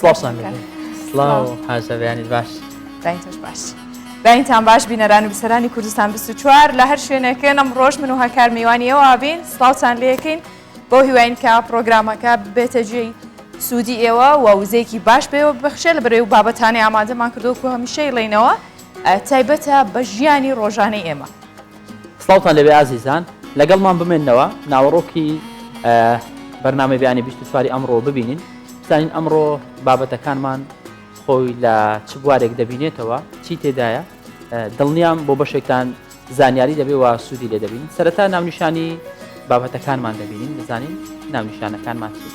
سڵاوتان سڵاو حاجەبیانی باش داینتەش باش داینتان باش بینەران و بیسەرانی کوردستان 24 لە هەر شوێنەکە ئەم ڕۆژ من و هەکار میوانیەوە بین سڵاوتان لێکەین بۆ هیواین کە پرۆگرامەکە بێتە جێی سوودی ئێوە و وزەیەکی باش بێەوە بەخشێ لە بەرەو بابەتانی ئامادەمان کردو و هەمیشەی لێنەوە تایبەتە بە ژیانی ڕۆژانەی ئێمە. سڵاوتان لەبێ ئازیزان لەگەڵمان بمێنەوە ناوەڕۆکی بەرنامەی بیانی 24 ئەمڕۆ ببینین زانین ئەمڕۆ بابەتەکانمان خۆی لە چ بوارێک دەبینێتەوە چی تێدایە دڵنیام بۆ بەشێکتان زانیاری دەبێ و سوودی لێ دەبین سەرەتا ناونیشانی بابەتەکانمان دەبینین دەزانین ناونیشانەکانمان چی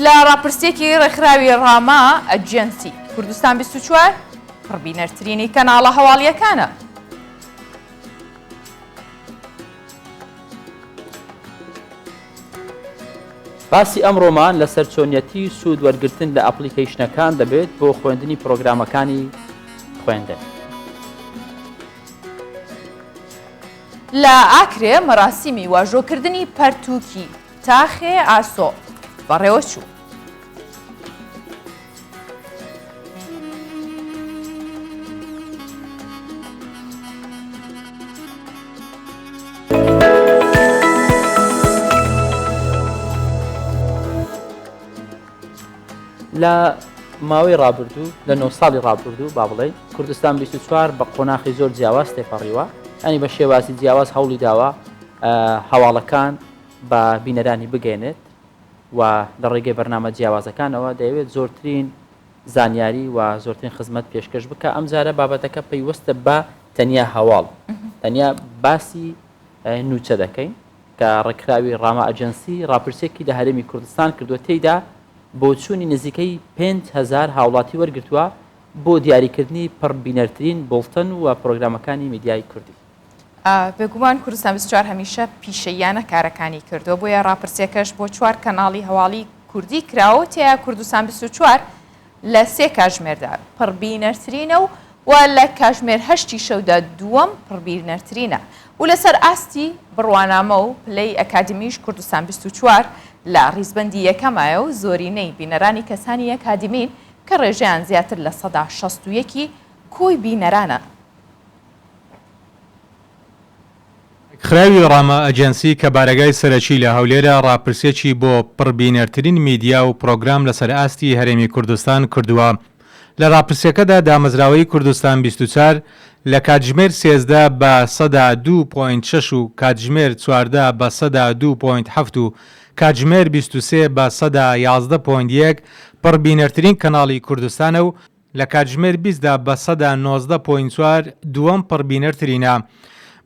لە ڕاپرسێکی ڕێکخراوی ڕاما ئەجێنسی کوردستان 24 پڕبینەرترینی کەناڵە هەواڵیەکانە. باسی ئەمڕۆمان لەسەر چۆنیەتی سوود وەرگرتن لە ئەپلیکیشنەکان دەبێت بۆ خوێندنی پرۆگرامەکانی خوێندن. لە ئاکرێ مەراسیمی واژۆکردنی پەرتووکی تاخێ ئاسۆ بەڕێوە چوو. لە ماوەی ڕابردوو لە 9 ساڵی ڕابردوو با بڵێ کوردستان 24 بە قۆناغی زۆر جیاواز تێپەڕیوە ئەنی بە شێوازی جیاواز هەوڵی داوە هەواڵەکان بە بینەرانی بگەێنێت و لە ڕێگەی بەرنامە جیاوازەکانەوە دەیەوێت زۆرترین زانیاری و زۆرترین خزمەت پێشکەش بکە ئەم جارە بابەتەکە پەیوەستە بە تەنیا هەواڵ تەنیا باسی نوچە دەکەین کە ڕێکخراوی ڕاما ئەجەنسی ڕاپرسێکی لە هەرێمی کوردستان کردووە تێیدا بۆ چوونی نزیکەی 5,000 هاوڵاتی وەرگرتووە بۆ دیاریکردنی پڕبینەرترین بڵتن و پرۆگرامەکانی میدیای کوردی. بێگومان کوردستان 24 هەمیشە پیشەیانە کارەکانی کردو بۆیە ڕاپرسیەکەش بۆ 4 کەناڵی هەواڵی کوردی کراوە تیا کوردستان 24 لە 3 کاژمێردا پڕبینەرترینە و لە کاژمێر 8 شەودا دووەم پڕبینەرترینە و لەسەر ئاستی بڕوانامە و پلەی ئەکادمیش کوردستان 24 لە ڕیزبەندی یەکەمایە و زۆرینەی بینەرانی کەسانی ئەکادمین کە ڕێژەیان زیاتر لە 161 کۆی بینەرانە. خراوی ڕاما ئەجەنسی کە بارەگای سەرەکی لە هەولێرە ڕاپرسێکی بۆ پڕبینەرترین میدیا و پرۆگرام لەسەر ئاستی هەرێمی کوردستان کردووە. لە ڕاپرسیەکەدا دامەزراوەی کوردستان 24 لە کاتژمێر 13 بە 102.6 و کاتژمێر 14 بە 102.7 و کاتژمێر 23 بە 111.1 پڕبینەرترین کەناڵی کوردستانە و لە کاتژمێر 20دا بە 119.4 دووەم پڕبینەرترینە.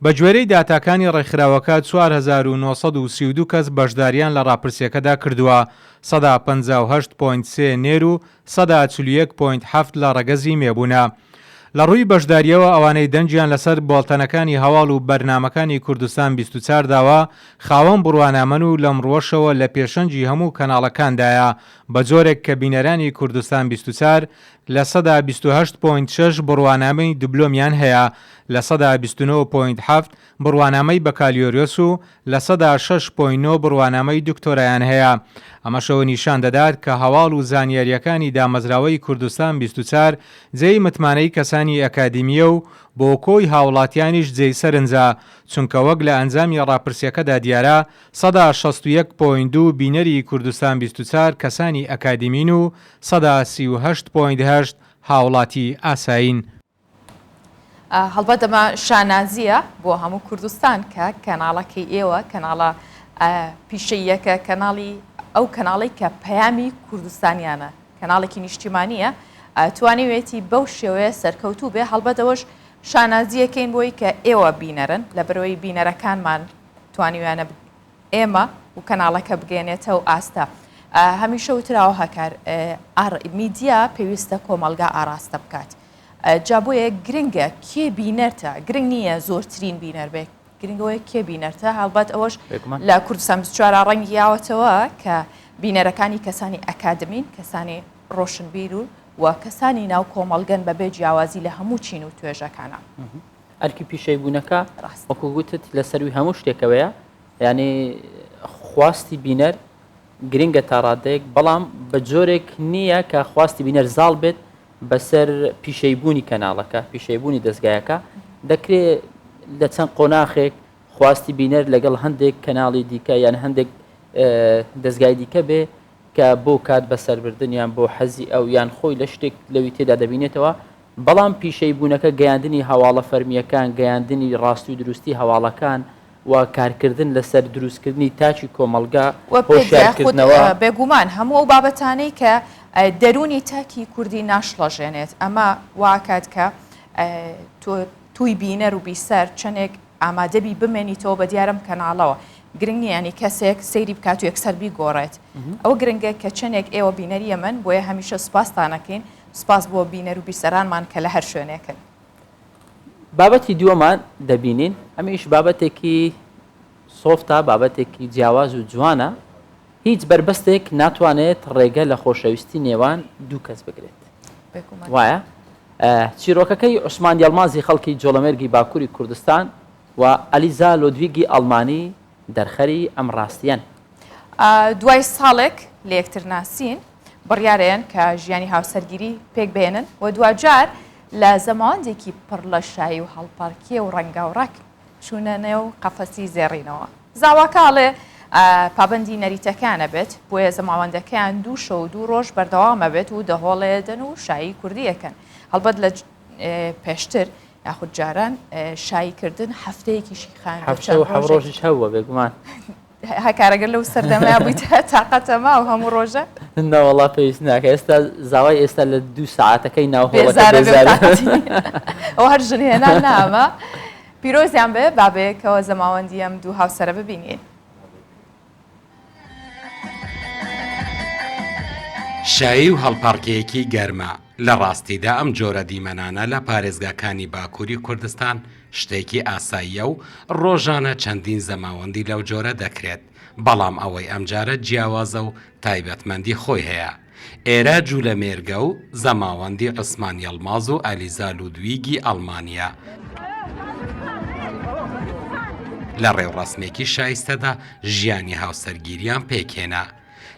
بە گوێرەی داتاکانی ڕێکخراوەکە 4932 کەس بەشداریان لە ڕاپرسیەکەدا کردووە 158.3 نێر و 141.7 لە ڕەگەزی مێبوونە. لە ڕووی بەشداریەوە ئەوانەی دەنجیان لەسەر بۆڵتەنەکانی هەواڵ و بەرنمەکانی کوردستان 24 داوە خاوەن بڕوانامەن و لەمڕۆشەوە لە پێشەنجی هەموو کەناڵەکاندایە بە جۆرێک کە بینەرانی کوردستان 24 لە 128.6 بڕوانامەی دیبلۆمیان هەیە لە 129.7 بڕوانامەی بەکالیۆریۆس و لە 106.9 بڕوانامەی دکتۆرایان هەیە. ئەمەشەوە نیشان دەدات کە هەواڵ و زانیاریەکانی دامەزراوەی کوردستان 24 جێی متمانەی کەسانی ئەکادمیە و بۆ کۆی هاوڵاتیانیش جێی سەرنجە چونکە وەک لە ئەنجامی ڕاپرسیەکەدا دیارە 161.2 بینەری کوردستان 24 کەسانی ئەکادمین و 138.8 هاوڵاتی ئاساین. هەڵبەت ئەمە شانازیە بۆ هەموو کوردستان کە کەناڵەکەی ئێوە کەناڵە پیشەیەکە کەناڵی ئەو کەناڵی کە پەیامی کوردستانیانە کەناڵێکی نیشتیمانیە توانیوێتی بەو شێوەیە سەرکەوتوو بێ هەڵبەت ئەوەش شانازیەکەین بۆی کە ئێوە بینەرن لە بەرەوەی بینەرەکانمان توانیویانە ئێمە و کەناڵەکە بگەێنێتەوە ئاستە. هەمیشە وتراوە هەکار میدیا پێویستە کۆمەلگا ئاراستە بکات. جابۆیە گرنگە کێ بینەرتە گرنگ نییە زۆرترین بینەر بێ گرنگەوەی کێ بینەرتە هەڵبەت ئەوەش لە کوردستان 24 ڕەنگی یاوەتەوە کە بینەرەکانی کەسانی ئەکادمین کەسانی ڕۆشنبیر و کەسانی ناو کۆمەڵگەن بەبێ جیاوازی لە هەموو چین و توێژەکانە. ئەرکی پیشەی بوونەکە وەکو گوتت لە سەروی هەموو شتێکەوەیە یعنی خواستی بینەر گرنگە تا ڕادێک بەڵام بە جۆرێک نییە کە خواستی بینەر زاڵ بێت بەسەر پیشەیبوونی کەناڵەکە پیشەیبوونی دەستگایەکە دەکرێت لە چەند قۆناخێک خواستی بینەر لەگەڵ هەندێک کەناڵی دیکە یان هەندێک دەستگای دیکە بێ کە بۆ کات بەسەربردنیان بۆ حەزی ئەو یان خۆی لە شتێک لەوی تێدا دەبینێتەوە بەڵام پیشەیبوونەکە گەیاندنی هەواڵە فەرمیەکان گەیاندنی ڕاستی و دروستی هەواڵەکان و کارکردن لەسەر دروستکردنی تاچی کۆمەلگا هۆشیارکردنەوە بێگومان هەموو ئەو بابەتانەی کە دەرونی تاکی کوردی ناشڵەژێنێت ئەمە واکات کە توی بینەر و بیسەر چەندێک ئامادەبی بمێنیتەوە بە دیارم کەناڵەوە گرنگ ینی کەسێک سەیری بکات و یەکسەر بیگۆڕێت ئەو گرنگە کە چەندێک ئێوە بینەریە من بۆیە هەمیشە سوپاستانەکەین سوپاس بۆ بینەر و بیسەرانمان کە لە هەر شوێنێکن بابەتی دووەمان دەبینین ئەمیش بابەتێکی سۆفتا بابەتێکی جیاواز و جوانە هیچ بربەستێک ناتوانێت ڕێگە لە خۆشەویستی نێوان دوو کەس بگرێت وایە چیرۆکەکەی عوسمان یەڵمازی خەڵکی جۆڵەمێرگی باکووری کوردستان و ئەلیزا لۆدویگی ئەڵمانی دەرخەری ئەم ڕاستیان دوای ساڵێک لە یەکتر ناسین بڕیارەیەن کە ژیانی هاوسەرگیری پێک بێنن و دوجار لە زەماوەندێکی پڕ لە شایی و هەڵپارکیە و ڕەنگاوڕەک چوونە نێو قەفەسی زێڕینەوە زاواکاڵێ پابندی نەریتەکانە بێت بۆیە زەماوەندەکەیان دوو شە و دوو ڕۆژ بەردەوامە بێت و دەهۆڵێدن و شایی کوردیەکەن هەڵبەت لە پێشتر یاخود جاران شاییکردن هەفتەیەکیشی ڕۆژش هەوە بێگومان هەکارەگەر لەو سەردەمای بوویتە تااقەتەما و هەموو ڕۆژە ناوەڵا پێویست ناکە ئێستا زاوای ئێستا لە 2 ساعتەکەی ناوهۆڵ ئەو هەر ژنهێنان نامە پیرۆزیان بێ بابەیەکەوە زەماوەندی ئەم دوو هاوسەرە ببینین شایی و هەڵپارکەیەکی گەرمە لە ڕاستیدا ئەم جۆرە دیمەنانە لە پارێزگاکانی باکووری کوردستان شتێکی ئاساییە و ڕۆژانە چەندین زەماوەندی لەو جۆرە دەکرێت بەڵام ئەوەی ئەمجارە جیاوازە و تایبەتمەندی خۆی هەیە ئێرە جوولەمێرگە و زەماوەندی عوسمان یەڵماز و ئەلیزا لودویگی ئەڵمانیا لە ڕێوڕسمێکی شایستەدا ژیانی هاوسەرگیریان پێکێنا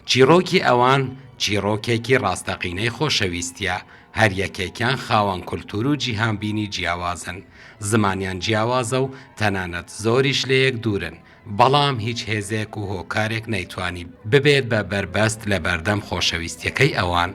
چیرۆکی ئەوان چیرۆکێکی ڕاستەقینەی خۆشەویستیە هەر یەکێکیان خاوەن کولتور و جیهانبینی جیاوازن زمانیان جیاوازە و تەنانەت زۆریش لە یەک دوورن بەڵام هیچ هێزێک و هۆکارێک نەیتوانی ببێت بە بربەست لە بەردەم خۆشەویستیەکەی ئەوان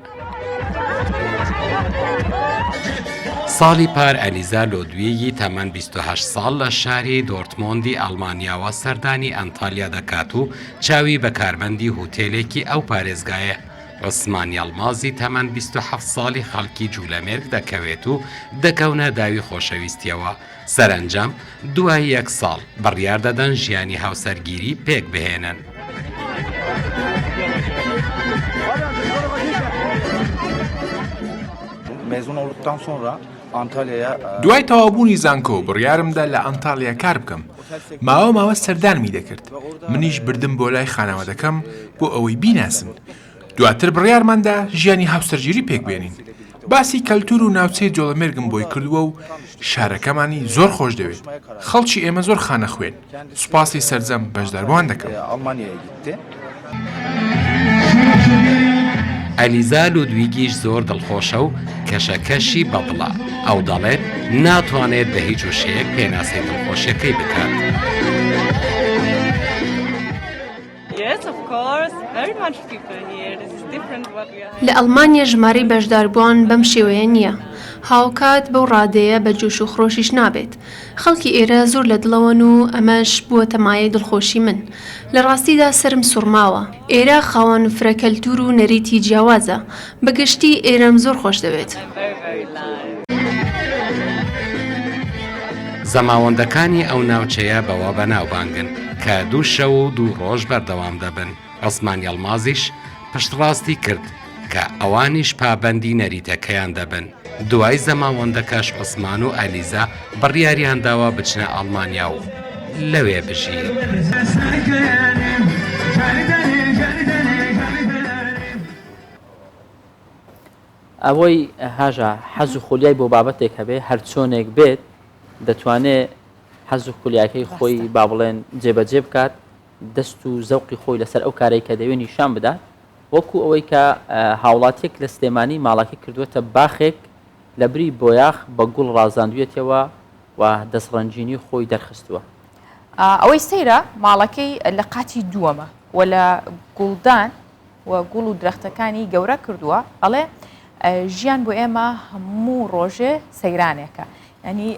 ساڵی پار ئەلیزا لۆدویگی تەمەن 28 ساڵ لە شاری دۆرتمۆندی ئەڵمانیاوە سەردانی ئەنتالیا دەکات و چاوی بەکاربەندی هوتێلێکی ئەو پارێزگایە عوسمان یەڵمازی تەمەن 27 ساڵی خەڵکی جوولەمێرگ دەکەوێت و دەکەونە داوی خۆشەویستیەوە سەرنجام دوای 1 ساڵ بڕیار دەدەن ژیانی هاوسەرگیری پێک بهێنن mezun olduktan sonra Antalya'ya دوای تەوابوونی زانکۆ بڕیارمدا لە ئەنتالیا کار بکەم ماوە سەردانمی دەکرد منیش بردم بۆ لای خانەوادەکەم بۆ ئەوەی بیناسم دواتر بڕیارماندا ژیانی هاوسەرگیری پێک بێنین باسی کەلتور و ناوچەی جۆڵەمێرگم بۆی کردووە و شارەکەمانی زۆر خۆش دەوێت خەڵکی ئێمە زۆر خانە خوێن سوپاسی سەرجەم بەشداربووان دەکەم ئەلیزا لودویگیش زۆر دڵخۆشە و کەشەکەشی بەدڵە ئەو دەڵێت ناتوانێت بە هیچ وشەیەک پێناسەی دڵخۆشیەکەی بکات لە ئەڵمانیا ژمارەی بەشداربووان بەم شێوەیە نییە هاوکات بەو ڕادەیە بە جوش و خڕۆشیش نابێت خەڵکی ئێرە زۆر لە دڵەوەن و ئەمەش بووە تەمایە دڵخۆشی من لە ڕاستیدا سرم سوڕماوە ئێرە خاوەن فرەکەلتور و نەریتی جیاوازە بەگشتی ئێرەم زۆر خۆش دەوێت زەماوەندەکانی ئەو ناوچەیە بەوە بەناوبانگن کە 2 شەو و 2 ڕۆژ بەردەوام دەبن عوسمان یەڵمازیش پشتڕاستی کرد کە ئەوانیش پابەندی نەریتەکەیان دەبن دوای زەماوەندەکەش عوسمان و ئەلیزا بڕیاریان داوە بچنە ئەڵمانیا و لەوێ بژین ئەوەی هاژە حەز و خولیای بۆ بابەتێک هەبێ هەر چۆنێک بێت دەتوانێت حەز و خولیاکەی خۆی با بڵێن جێبەجێ بکات دەست و زەوقی خۆی لەسەر ئەو کارێک کە دەوێت نیشان بدات وەکو ئەوەی کە هاوڵاتێک لە سلێمانی ماڵاکی کردووەتە باخێک لە بری بۆیاخ بە گوڵ ڕازاندوێتەوە و دەستڕەنجینی خۆی دەرخستووە. ئەوەی سەیرە ماڵەکەی لە قاتی دووەمە و لە گوڵدان و گوڵ و درەختەکانی گەورە کردووە ئەڵێ ژیان بۆ ئێمە هەموو ڕۆژێ سەیرانێکە ینی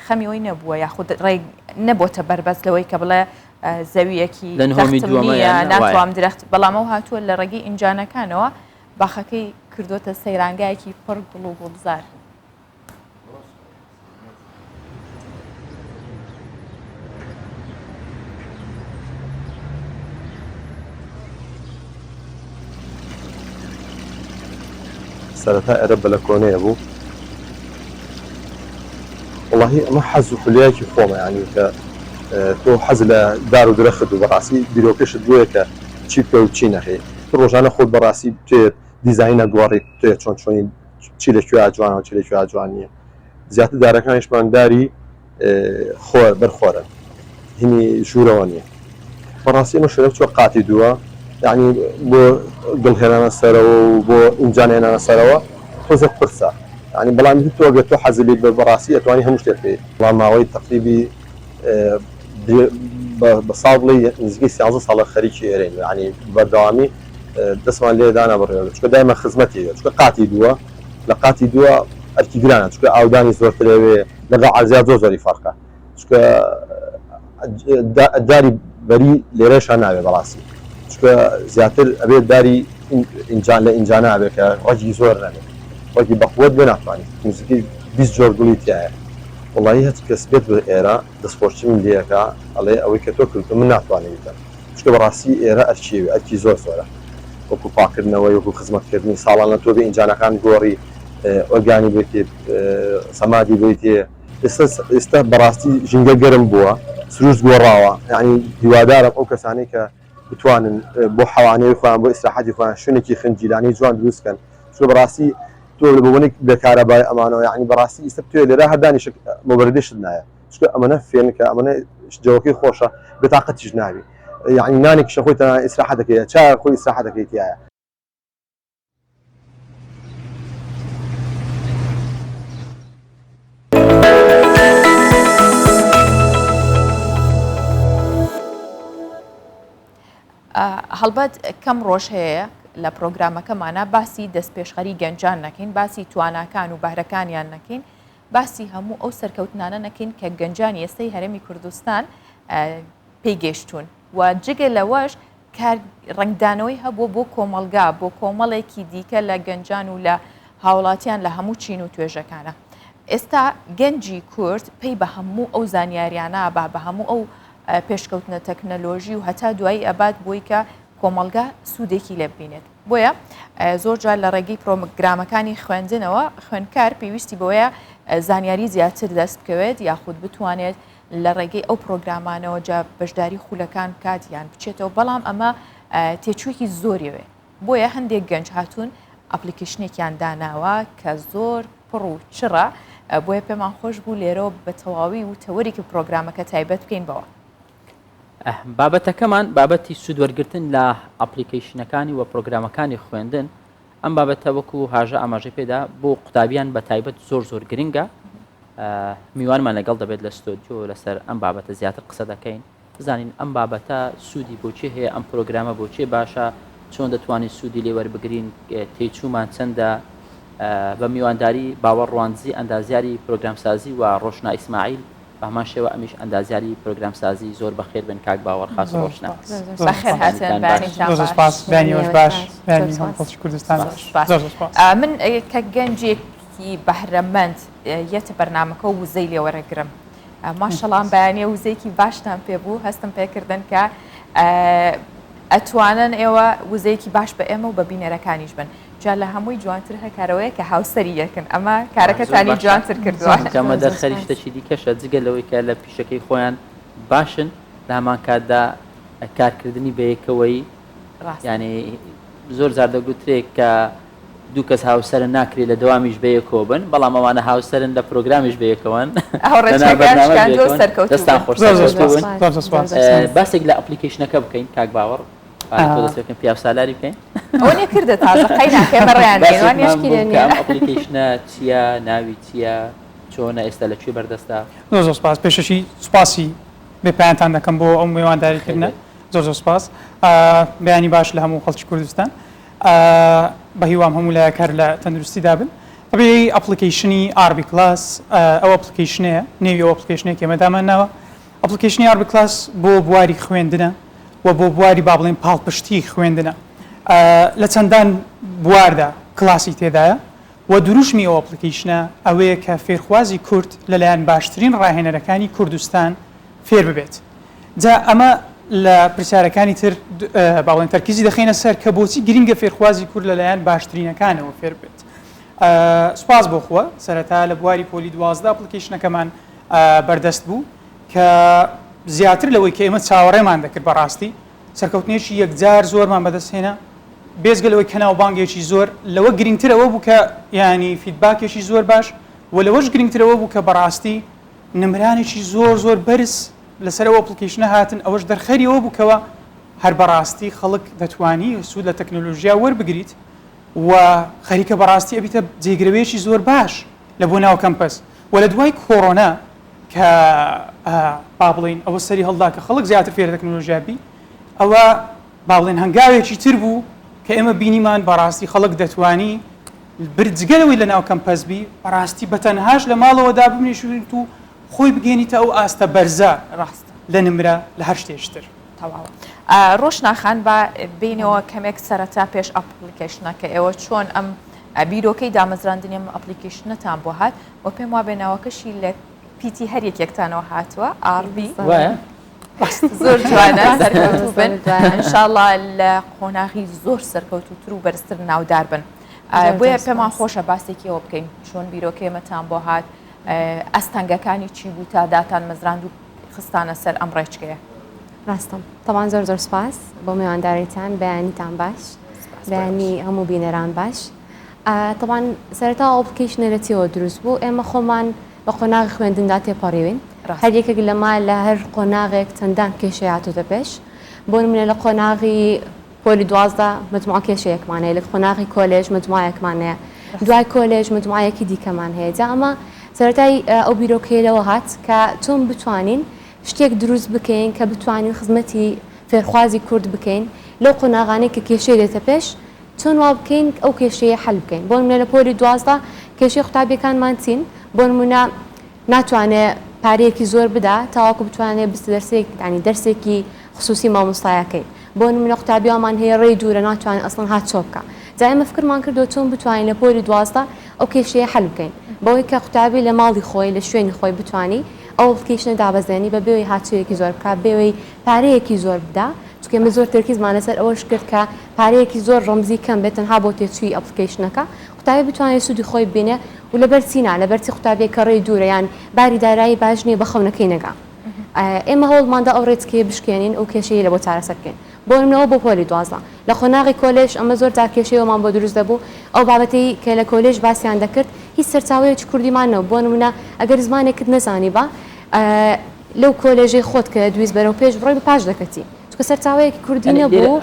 خەمیەوەی نەبووە یاخود ڕێک نەبووتە بەربەست لەوەی کە بڵێ زەویەکی ناتوام درەخت بەڵامەوە هاتووە لە ڕێگەی ئینجانەکانەوە باخەکەی کردوتە سەیرانگایەکی پڕ گوڵ و گوڵزار. سەرەتا ئێرە بەلە کۆنەیە بوو وڵاهی ئەمە حەز و حولەیەکی خۆمە ینی کە تۆ حەز لە دار و درەخت و بەڕاستی بیرۆکەشت بووە کە چی بکە و چی نەخێ ڕۆژانە خۆت بەڕاستی توێت دیزاینە گۆڕیت توێ چۆن چۆنی چی لەکوێ جوانەوە چی لەکوێ جوان نییە زیاتر دارەکانیشمان داری خۆر بەرخۆرە هینی ژوورەوە نییە بەڕاستی ئەمە شوێنە چۆ قاتی دووە یعنی بۆ گڵهێنانە سەرەوە و بۆ ئینجانهێنانە سەرەوە تۆزە پرسە ینی بەڵام تۆگە تۆ حەزلی بەڕاستی ئەتوانی هەموو شتێک پێ بەڵام ماوەی تەقریبی بە ساڵی نزیکەی 13 ساڵە خەریکی ئێرەین ینی بەردەوامی دەستمان لێ دانەبڕێت چکە دایمە خزمەتی چکە قاتی دووە لە قاتی دووە ئەرکی گرانە چکە ئاودانی زۆرترەوێ لەگەڵ عەرزیا زۆری فەرقە چکە داری بەری لێرەشان ناوێ بەڕاستی چکە زیاتر ئەبێت داری ئینجان لە ئینجانە ئەبێت کە ڕەجی زۆر نەبێت وەکی بەقوت بێ ناتوانیت موزیکی 20 جۆر گوڵی تایە وڵی هەچ کەس بێت بە ئێرە دەستپۆرچی من لەکە ئەڵێ ئەوەی کە تۆ کردو من ناتوانێتە چکە بەڕاستی ئێرە ئەرچیوێ ئەرکی زۆر زۆرە وەکو پاکردنەوەی وەکو خزمەتکردنی ساڵان لە تۆ بێ ئینجانەکان گۆڕی ئۆرگانی بێتێ سەمادی بێتێ ئێستا بەڕاستی ژینگە گەرم بووە سروش گۆڕاوە یعنی هیوادارم ئەو کەسانی کە بتوانن بۆ حەوانەی خۆیان بۆ ئیسراحەتی خۆیان شوێنێکی خنجیلانی جوان دروستکەن چۆ بەڕاستی تۆ لە بۆنێک بێکارەبای ئەمانەوە یعنی بەڕاستی ئیستا توێ لێرە هەردانی مۆبەردێشت نایە چکە ئەمەنە فێنکە ئەمەنە جەوەکەی خۆشە بێتاقەتیش ناوی یعنی نانێک شە خۆی تەنها ئیسراحەت دەکەیە چا خۆی ئیسراحەت دەکەیتایە هەڵبەت کەم ڕۆژ هەیە لە پرۆگرامەکەمانە باسی دەستپێشخەری گەنجان نەکەین باسی تواناکان و بەهرەکانیان نەکەین باسی هەموو ئەو سەرکەوتنانە نەکەین کە گەنجانی ئێستای هەرێمی کوردستان پێیگەشتون و جگە لەوەش کار ڕنگدانەوەی هەبوو بۆ کۆمەلگا بۆ کۆمەڵێکی دیکە لە گەنجان و لە هاوڵاتیان لە هەموو چین و توێژەکانە ئێستا گەنجی کورد پێی بە هەموو ئەو زانیاریانە بە هەموو ئەو پێشکەوتنە تەکنەلۆژی و هەتا دوایی ئەبات بۆی کە کۆمەلگا سوودێکی لێ ببینێت بۆیە زۆر جار لە ڕێگەی پرۆگرامەکانی خوێندنەوە خوێندکار پێویستی بۆیە زانیاری زیاتر دەست بکەوێت یاخود بتوانێت لە ڕێگەی ئەو پرۆگرامانەوە جا بەشداری خولەکان کاتیان بچێتەوە بەڵام ئەمە تێچوویەکی زۆریوێ بۆیە هەندێک گەنج هاتوون ئەپلیکیشنێکیان داناوە کە زۆر پڕ و چڕە بۆیە پێمان خۆش بوو لێرەوە بە تەواوی و تەوەریکی پرۆگرامەکە تایبەت بکەین بەوە بابەتەکەمان بابەتی سوودوەرگرتن لە ئەپلیکیشنەکانی و پرۆگرامەکانی خوێندن ئەم بابەتە وەکو هاژە ئاماژەی پێدا بۆ قوتابیان بە تایبەت زۆر گرنگە میوانمان لەگەڵ دەبێت لە ستۆدیۆ لەسەر ئەم بابەتە زیاتر قسە دەکەین بزانین ئەم بابەتە سوودی بۆچی هەیە ئەم پرۆگرامە بۆچی باشە چۆن دەتوانین سوودی لێ وەربگرین تێچوومان چەندە بە میوانداری باوەڕوانزی ئەندازیاری پرۆگرامسازی و ڕۆشنا ئیسماعیل بەهمان شێوە ئەمیش ئەندازیاری پرۆگرامسازی زۆر بەخێر بن کاک باوەڕ خاس ڕۆشنا بەخێر هاتن کوردستان من کە گەنجێکی بەهرەمەند یەتە بەرنامەکە و وزەی لێ وەرەگرم ماشەڵام بەیانێ وزەیەکی باشتان پێبوو هەستم پێکردن کە ئەتوانن ئێوە وزەیەکی باش بە ئێمە و بە بینەرەکانیش بن جا لە هەمووی جوانتر هەکارەوەیە کە هاوسەری یەکن ئەمە کارەکەتانی جوانتر کردووە کەمە دەرخەریشتەکی دیکەشە جگە لەوەی کە لە پیشەکەی خۆیان باشن لە هەمان کاتدا کارکردنی بەیەکەوەی یعنی زۆر زار دەگوترێت کە دوو کەس هاوسەرن ناکرێت لە دوامیش بەیەکەوە بن بەڵام ئەوانە هاوسەرن لە پرۆگرامیش بەیەکەوەن دەستان خۆش باسێک لە ئەپلیکیشنەکە بکەین کاک باوەڕ دەستەکەن پیاوسالاری بکەین ئەوەیە کردە تازەقەی ناکەمەڕیان ئەپلیکیشنە چییە ناوی چییە چۆنە ئێستا لەکوێ بەردەستا زۆر سپاس پێشەشی سوپاسی بێپیانتان دەکەم بۆ ئەو میوانداریکردنە زۆر سپاس بەیانی باش لە هەموو خەڵکی کوردستان بە هیوام هەموو لایەکار لە تەندروستی دابن بەبێ ئەپلیکیشنی ئاربی کلاس ئەو ئەپلیکیشنەیە نێوی ئەو ئەپلیکیشنێک ئێمەدامان ناوە ئەپلیکیشنی ئاربی کلاس بۆ بواری خوێندنە و بۆ بواری با بڵێن پاڵپشتی خوێندنە لە چەندان بواردا کلاسی تێدایە و دروشمی ئەو ئەپلیکیشنە ئەوەیە کە فێرخوازی کورد لەلایەن باشترین ڕاهێنەرەکانی کوردستان فێر ببێت جا ئەمە لە پرسیارەکانی تر باڵێن تەرکیزی دەخینە سەر کە بۆچی گرینگە فێرخوازی کورد لەلایەن باشترینەکانەوە فێر بێت سوپاس بۆخۆ سەرەتا لە بواری پۆلی 12 ئەپلیکیشنەکەمان بەردەست بوو کە زیاتر لەوەی کە ئێمە چاوەڕێمان دەکرد بەڕاستی سەرکەوتنێکی یەکجار زۆرمان بەدەستهێنا بێزگەلەوەی کە ناوبانگێکی زۆر لەوە گرنگترەوە بوو کە ینی فیدباکێکی زۆر باش و لەوەش گرنگترەوە بوو کە بەڕاستی نمرانێکی زۆر بەرز لەسەر ئەو ئەپلیکیشنە هاتن ئەوەش دەرخەریەوە بووکەوە هەر بەڕاستی خەڵک دەتوانی سوود لە تەکنۆلۆژیا وەربگریت و خەریکە بەڕاستی ئەبیتە جێگرەوەیەکی زۆر باش لە بۆ ناو کەمپەس و لە دوای کۆڕۆنا کە با بڵین ئەوە سەری هەڵدا کە خەڵک زیاتر فێر تەکنۆلۆژیا بی ئەوە با بڵێن هەنگاوێکی تر بوو کە ئێمە بینیمان بەڕاستی خەڵک دەتوانی برجگەلەوەی لە ناو کەمپەس بی بەڕاستی بەتەنهاش لە ماڵەوەدا بمێشوێت و خۆی بگەێنیتە ئەو ئاستە بەرزە ڕاست لە نمرە لە هەر شتێشتر ڕۆشناخان بە بینەوە کەمێک سەرەتا پێش ئەپلیکیشنە کە ئێوە چۆن ئەم بیرۆکەی دامەزراندنی ئەم ئەپلیکیشنەتان بۆ هات و پێم وا بێناوەکەشی لە پیتی هەر یەکێکتانەوە هاتووە ئاربی زۆر جوانە سەرکەوتوو بن ئینشاڵڵا لە قۆناغی زۆر سەرکەوتووتر و بەرزتر ناودار بن بۆیە پێمان خۆشە باسێکیەوە بکەین چۆن بیرۆکەیەمەتان بۆ هات ئەستەنگەکانی چی بوو تا داتان مەزراند و خستانە سەر ئەم ڕێچکەیە ڕاستم تەوان زۆر سپاس بۆ میوانداریتان بەیانیتان باش بەیانی هەموو بینەران باش تەوان سەرەتا ئەپلیکیشنە لە چیەوە دروست بوو ئێمە خۆمان بە قۆناغی خوێندندا تێپەڕێوین هەر یەکێک لەما لە هەر قۆناغێک چەندان کێشەی هاتووتە پێش بۆ نمونە لە قۆناغی پۆلی 12 مجموعە کێشەیەکمانەیە لە قۆناغی کۆلێژ مجموعەیەکمانەیە دوای کۆلێژ مجموعەیەکی دیکەمان هەیە جا ئەمە سەرەتای ئەو بیرۆکەیەوە هات کە چۆن بتوانین شتێک دروست بکەین کە بتوانین خزمەتی فێرخوازی کورد بکەین لەو قۆناغانەی کە کێشەی دێتە پێش چۆن وا بکەین ئەو کێشەیە حەل بکەین بۆ نمونە لە پۆلی 12 کێشەی قوتابیەکانمان چین بۆ نمونە ناتوانێت پارەیەکی زۆر بدا تاواکو بتوانێت بست دەرسێکی خصوصی مامۆستایەکەی بۆ نمونە قوتابیەمان هەیە ڕێی دوورە ناتوانێت ئەسڵەن هات چۆ بکە جا ئێمە فکرمان کردەوە چۆن بتوانین لە پۆلی 12 ئەو کێشەیە حەل بکەین بەوەی کە قوتابی لە ماڵی خۆی لە شوێنی خۆی بتوانی ئەو ئەپلیکیشنە دابەزێنی بە بێوەی هاتوویەکی زۆر بکە بێوەی پارەیەکی زۆر بدا چونکە ئێمە زۆر تەرکیزمان لەسەر ئەوەش کرد کە پارەیەکی زۆر ڕەمزی کەم بێت تەنها بۆ تێچووی ئەپلیکیشنەکە قوتابی بتوانێت سوودی خۆی ببینێ و لەبەر چینا لەبەرچی قوتابیێک کە ڕێی دوورە یان باری دارایی باش نییە بە خەونەکەی نەگا ئێمە هەوڵماندا ئەو ڕێچکەیە بشکێنین و کێشەیە لە بۆ چارەسەر بکەین بۆ نمونەوە بۆ پۆلی 12 لە خۆناغی کۆلێژ ئەمە زۆر جار کێشەیەوەمان بۆ دروست دەبوو ئەو بابەتەی کە لە کۆلێژ باسییان دەکرد هیچ سەرچاوەیەکی کوردیمان نەبوو بۆ نمونە ئەگەر زمانێکت نەزانی بە لەو کۆلێژی خۆت کە دویست بەرەو پێش بڕۆی بە پاش دەکەتی چکە سەرچاوەیەکی کوردی نەبوو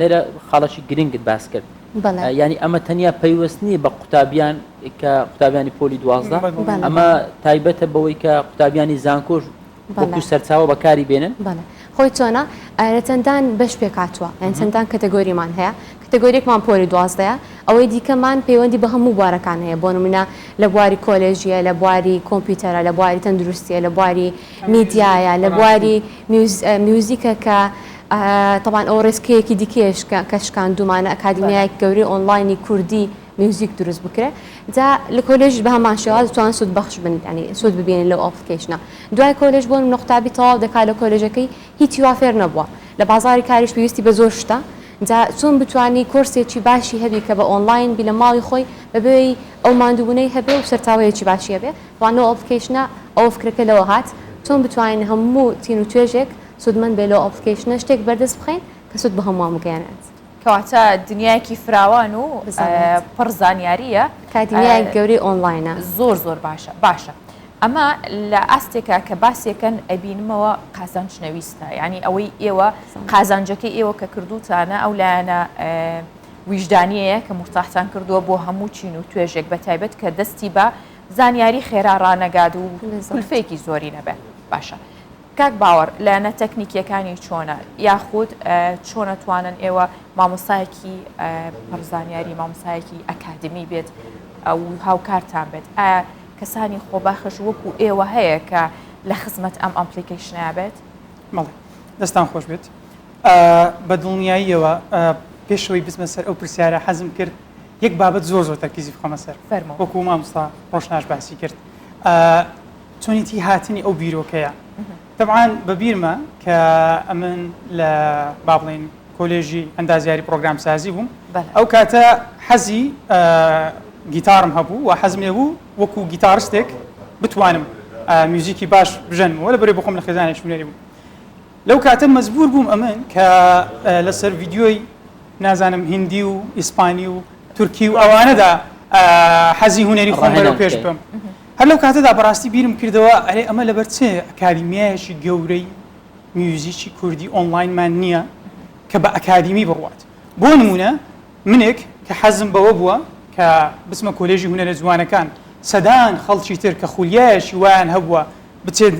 لێرە خاڵەشی گرنگت باس کرد ینی ئەمە تەنیا پەیوەست نییە بە قوتابیان کە قوتابیانی پۆلی 12 ئەمە تایبەتە بەوەی کە قوتابیانی زانکۆش وەکو سەرچاوە بەکاری بێنن خۆی چۆنە لە چەندان بەش پێکاتوە یان چەندان کەتەگۆریمان هەیە کەتەگۆریەکمان پۆلی 12 ئەوەی دیکەمان پەیوەندی بە هەموو بوارەکان هەیە بۆ نمونە لە بواری کۆلێژیە لە بواری کۆمپیوتەرە لە بواری تەندروستیە لە بواری میدیایە لە بواری میوزیکە کە طبعا ئەو ڕێسکەیەکی دیکەش کە شکاندومانە ئەکادمیایەک گەورەی ئۆنلاینی کوردی میوزیک دروست بکرێت جا لە کۆلێژ بە هەمان شێواز توان سوود بەخش بن ینی سوود ببینن لەو ئەپلیکیشنە دوای کۆلێژ بۆ نقطابی تەواو دەکات لە کۆلێژەکەی هیچی وا فێر نەبووە لە بازاری کاریش پێویستی بە زۆر شتە جا چۆن بتوانی کۆرسێکی باشی هەبی کە بە ئۆنلاین بی لە ماڵی خۆی بەبێی ئەو ماندووبوونەی هەبێ و سەرچاوەیەکی باشی هەبێ وانەوە ئەپلیکیشنە ئەو فکرەکە لەوە هات چۆن بتوانین هەموو تین و توێژێک سودمەند بێ لەو ئەپلیکیشنە شتێک بەردەست بخەین کە سود بە هەمووان بگەیەنێت کەواتە دنیایەکی فراوان و پڕ زانیاریە کاتیای گەوری ئۆنلاینە زۆر باشە ئەمە لە ئاستێکە کە باسێکەن ئەبینمەوە قازانج نەویستە ینی ئەوەی ئێوە قازانجەکەی ئێوە کە کردوتانە ئەو لایەنە ویژدانیەیە کە مرتاحتان کردووە بۆ هەموو چین و توێژێک بە تایبەت کە دەستی بە زانیاری خێرا ڕانەگاد و کولفەیەکی زۆری نەبێت باشە کاک باوەڕ لایەنە تەکنیکیەکانی چۆنە یاخود چۆنە توانن ئێوە مامۆستایەکی پەرزانیاری مامۆستایەکی ئەکادمی بێت ئەو هاوکارتان بێت ئایا کەسانی خۆباخش وەکو ئێوە هەیە کە لە خزمەت ئەم ئەمپلیکیشنە بێت مەڵێ دەستان خۆش بێت بە دڵنیاییەوە پێشەوەی بزمە سەر ئەو پرسیارە حەزم کرد یەک بابەت زۆر تەرکیزی بخەمە سەر وەکو مامۆستا ڕۆژناش باسی کرد چۆنیتی هاتنی ئەو بیرۆکەیە طبعاً بەبیرمە کە ئەمن لە با بڵێن کۆلێژی ئەندازیاری پرۆگرام سازی بووم ئەو کاتە حەزی گیتارم هەبوو و حەزم لێ بوو وەکو گیتارستێک بتوانم میوزیکی باش بژەنمەوە لەبەرێ بخۆم لە خێزانێک شوێنێری بووم لەو کاتە مەجبور بووم ئەمن کە لەسەر ڤیدیۆی نازانم هیندی و ئیسپانی و تورکی و ئەوانەدا حەزی هونەری خۆم بەرەو پێش بم هەر لەو کاتەدا بەڕاستی بیرم کردەوە ئەرێ ئەمە لەبەر چێ ئەکادیمیایەکی گەورەی میوزیکی کوردی ئۆنلاینمان نییە کە بە ئەکادیمی بڕوات بۆ نمونە منێک کە حەزم بەوە بووە کە بچمە کۆلێژی هونەرە جوانەکان سەدان خەڵکی تر کە خولیایەشی وایان هەبووە بچێت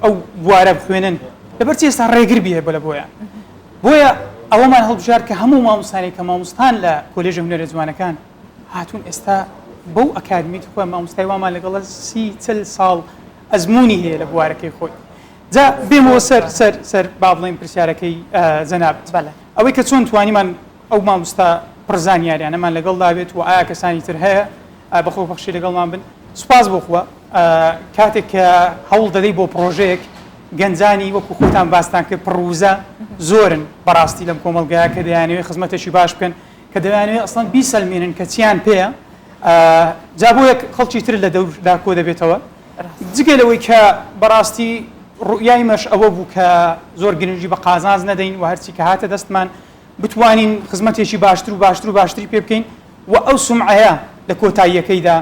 ئەو بوارە بخوێنن لەبەر چی ئێستا ڕێگر بێ بە لە بۆیە ئەوەمان هەڵبژار کە هەموو مامۆستانی کە مامۆستان لە کۆلێژی هونەرە جوانەکان هاتوون ئێستا بەو ئەکادمیت خۆی مامۆستای وامان لەگەڵ 30 ساڵ ئەزمموی هەیە لە بوارەکەی خۆی جا بێمەوە سەر با بڵێن پرسیارەکەی جەنابەت ئەوەی کە چۆن توانیمان ئەو مامۆستا پڕزانیاریانەمان لەگەڵ دابێت و ئایا کەسانی تر هەیە بەخۆ بەخشی لەگەڵمان بن سوپاس بۆخوە کاتێک کە هەوڵ دەدەی بۆ پرۆژەیەک گەنجانی وەکو خۆتان باستان کرد پڕوزە زۆرن بەڕاستی لەم کۆمەلگایە کە دەیانەوێت خزمەتێکی باش بکەن کە دەیانەوێت ئەسڵەن بیسەلمێنن کە چیان پێیە جا بۆ یەک خەڵکی تر لە دەوردا کۆ دەبێتەوە جگە لەوەی کە بەڕاستی ڕوئیایمەش ئەوە بوو کە زۆر گرنگی بە قازانج نەدەین و هەرچی کە هاتە دەستمان بتوانین خزمەتێکی باشتر و باشتری پێ بکەین و ئەو سومعەیە لە کۆتاییەکەیدا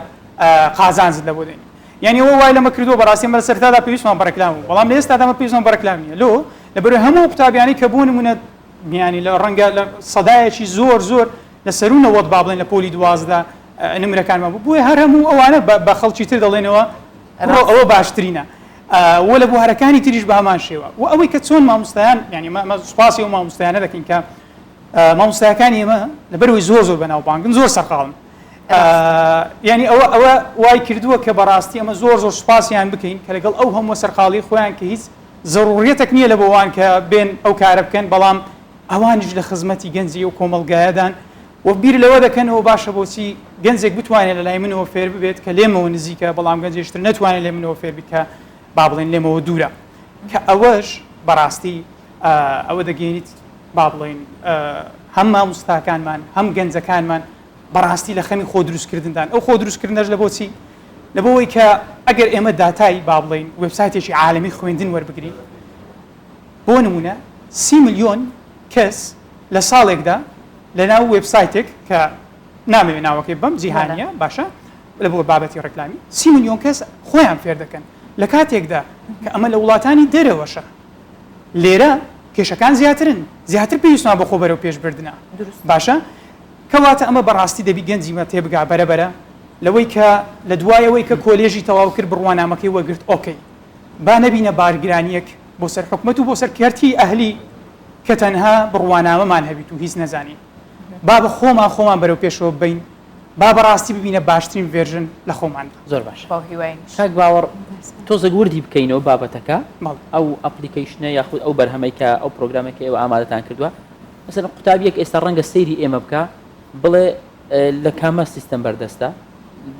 قازانجت لە بۆ دەین یعنی ئەوە وای لەمە کردووە بەڕاستی مە سەرتادا پێویستمان بەڕێکلام بوو بەڵام لە ئێستادامە پێویستمان بەڕێکلام نییە لۆ لەبەرەوەی هەموو قوتابیانی کە بۆ نمونە میانی لە ڕەنگە لە سەدایەکی زۆر لە سەرونەوەت با بڵێن لە پۆلی 12 نمرەکانمان بوو بۆیە هەر هەموو ئەوانە بە خەڵکی تر دەڵێنەوە ئەوە باشترینە وە لە بوهارەکانی تریش بە هەمان شێوە و ئەوەی کە چۆن مامۆستایان یعنی سوپاسی و مامۆستایانە دەکەین کە مامۆستایەکانی ئێمە لەبەرەوەی زۆر بەناوبانگن زۆر سەرقاڵن یعنی ئەوە وای کردووە کە بەڕاستی ئەمە زۆر سوپاسیان بکەین کە لەگەڵ ئەو هەموو سەرقاڵی خۆیان کە هیچ ضرورەتێک نییە لە بۆوان کە بێن ئەو کارە بکەن بەڵام ئەوانیش لە خزمەتی گەنجی و کۆمەلگایەدان و بیر لەوە دەکەنەوە باشە بۆچی گەنجێک بتوانێت لە لای منەوە فێر ببێت کە لێمەوە نزیکە بەڵام گەنجێشتر نەتوانێت لێ منەوە فێر بکە با بڵێن لێمەوە دوورە کە ئەوەش بەڕاستی ئەوە دەگەێنیت با بڵێن هەم مامۆستاکانمان هەم گەنجەکانمان بەڕاستی لە خەمی خۆ دروستکردندان ئەو خۆ دروستکردنەش لە بۆچی لە بۆەوەی کە ئەگەر ئێمە داتای با بڵێن وێبسایتێکی عالەمی خوێندن وەربگرین بۆ نمونە 30 ملیۆن کەس لە ساڵێکدا لە ناو وێبسایتێک کە نامەوێت ناوەکەی بەم جیهانیە باشە لە بۆ بابەتی ڕێکلامی 30 ملیۆن کەس خۆیان فێر دەکەن لە کاتێکدا کە ئەمە لە وڵاتانی دەرەوەشە لێرە کێشەکان زیاتر پێویستمان بە خۆ بەرەو پێشبردنە باشە کەواتە ئەمە بەڕاستی دەبی گەنجیمە تێبگا بەرەبەرە لەوەی کە لە دوایەوەی کە کۆلێژی تەواو کرد بڕوانامەکەی وەگرت ئۆکەی با نەبینە بارگرانیەک بۆ سەر حکومەت و بۆ سەر کەرتی ئەهلی کە تەنها بڕوانامەمان هەبیت و هیچ نەزانین با بە خۆمان بەرەو پێشەوە بین با بەڕاستی ببینە باشترین ڤێرژن لە خۆمان زۆر باش کاک باوەڕ تۆزە وردی بکەینەوە بابەتەکە ئەو ئەپلیکیشنە یاخود ئەو بەرهەمەی کە ئەو پرۆگرامێکی ئێوە ئامادەتان کردووە مەسەڵەن قوتابیەک ئێستا ڕەنگە سەیری ئێمە بکە بڵێ لە کامە سیستەم بەردەستە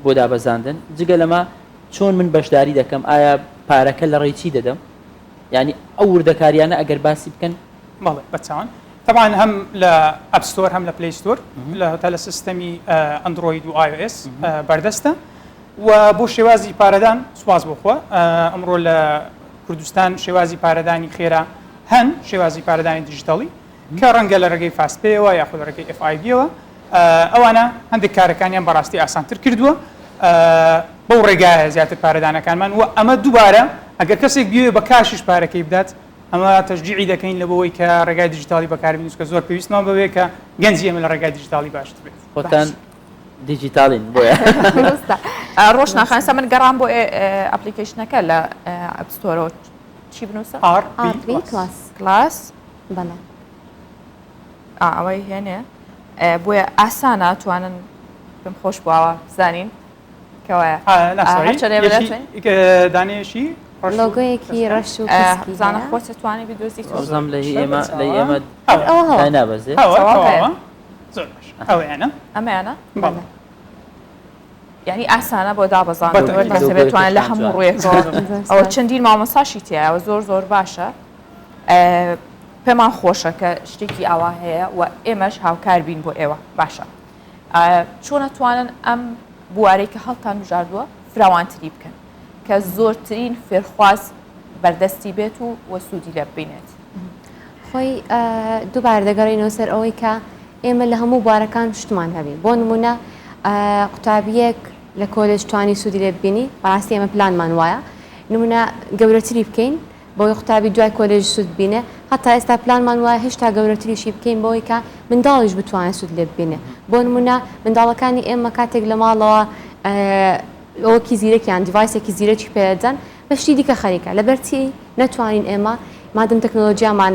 بۆ دابەزاندن جگە لەمە چۆن من بەشداری دەکەم ئایا پارەکە لە ڕێی چی دەدەم یعنی ئەو وردەکاریانە ئەگەر باسی بکەن بەڵێ بەچاوان طبعا هەم لە ئەپ ستۆر هەم لە پلی ستۆر لە سیستەمی ئەندروید و iOS بەردەستە و بۆ شێوازی پارەدان سواز بۆخوا ئەمڕۆ لە کوردستان شێوازی پارەدانی خێرا هەن شێوازی پارەدانی دیجیتاڵی کە ڕەنگە لە ڕێگەی فاسپێەوە یاخود ڕێگەی FIB-ەوە ئەوانە هەندێک کارەکانیان بەڕاستی ئاسانتر کردووە بەو ڕێگایە زیاتر پارەدانەکانمان و ئەمە دووبارە ئەگەر کەسێک بێ بە کاشش پارەکەی بدات ئەمە تەشجیعی دەکەین لە بەوەی کە ڕێگای دیجیتالی بەکاربێنین کە زۆر پێویستمان بەوەیە کە گەنجی ئێمە لە ڕێگای دیجیتالی باشتر بێت خۆتان دیجیتالین بۆیە ڕۆژ ناخانسە من گەڕام بۆ ئەپلیکیشنەکە لە ئەپستۆرەوە چی بنووسە؟ کلاس بەڵێ ئەوەی هێنێ بۆیە ئاسانە توانن پێم خۆش بووەوە بزانین کەوایە دانێشی لۆگۆیەکی ڕەش و زانە خۆت توانی بدۆزی زەم لە ئێمە نابەزێ ئەویانە ئەمەیانە یعنی ئاسانە بۆ دابەزان بتوانێت لە هەموو ڕوویەکەوە ئەوە چەندین مامۆساشی تایەوە زۆر باشە پێمان خۆشە کە شتێکی ئاوا هەیە و ئێمەش هاوکار بین بۆ ئێوە باشە چۆن نەتوانن ئەم بوارەی کە هەڵتان بژاردووە فراوانتری بکەن کە زۆرترین فێرخواز بەردەستی بێت و وەسوودی لە ببینێت خۆی دووبارە دەگەڕێنەوە سەر ئەوەی کە ئێمە لە هەموو بوارەکان شتمان هەبێ بۆ نمونە قوتابیەک لە کۆلێج توانی سوودی لێ ببینی بەڕاستی ئێمە پلانمان وایە نمونە گەورەتری بکەین بۆی قوتابی دوای کۆلێژ سوود بینێ هەتا ئێستا پلانمان وایە هێشتا گەورەتریشی بکەین بۆی کە منداڵیش بتوانێت سوود لێ ببینێ بۆ نمونە منداڵەکانی ئێمە کاتێک لە ماڵەوە ئەوەکی زیرەکیان دیڤایسێکی زیرەکی پێدەن بەشتی دیکە خەریکە لەبەرچی نەتوانین ئێمە مادەم تەکنۆلۆژیامان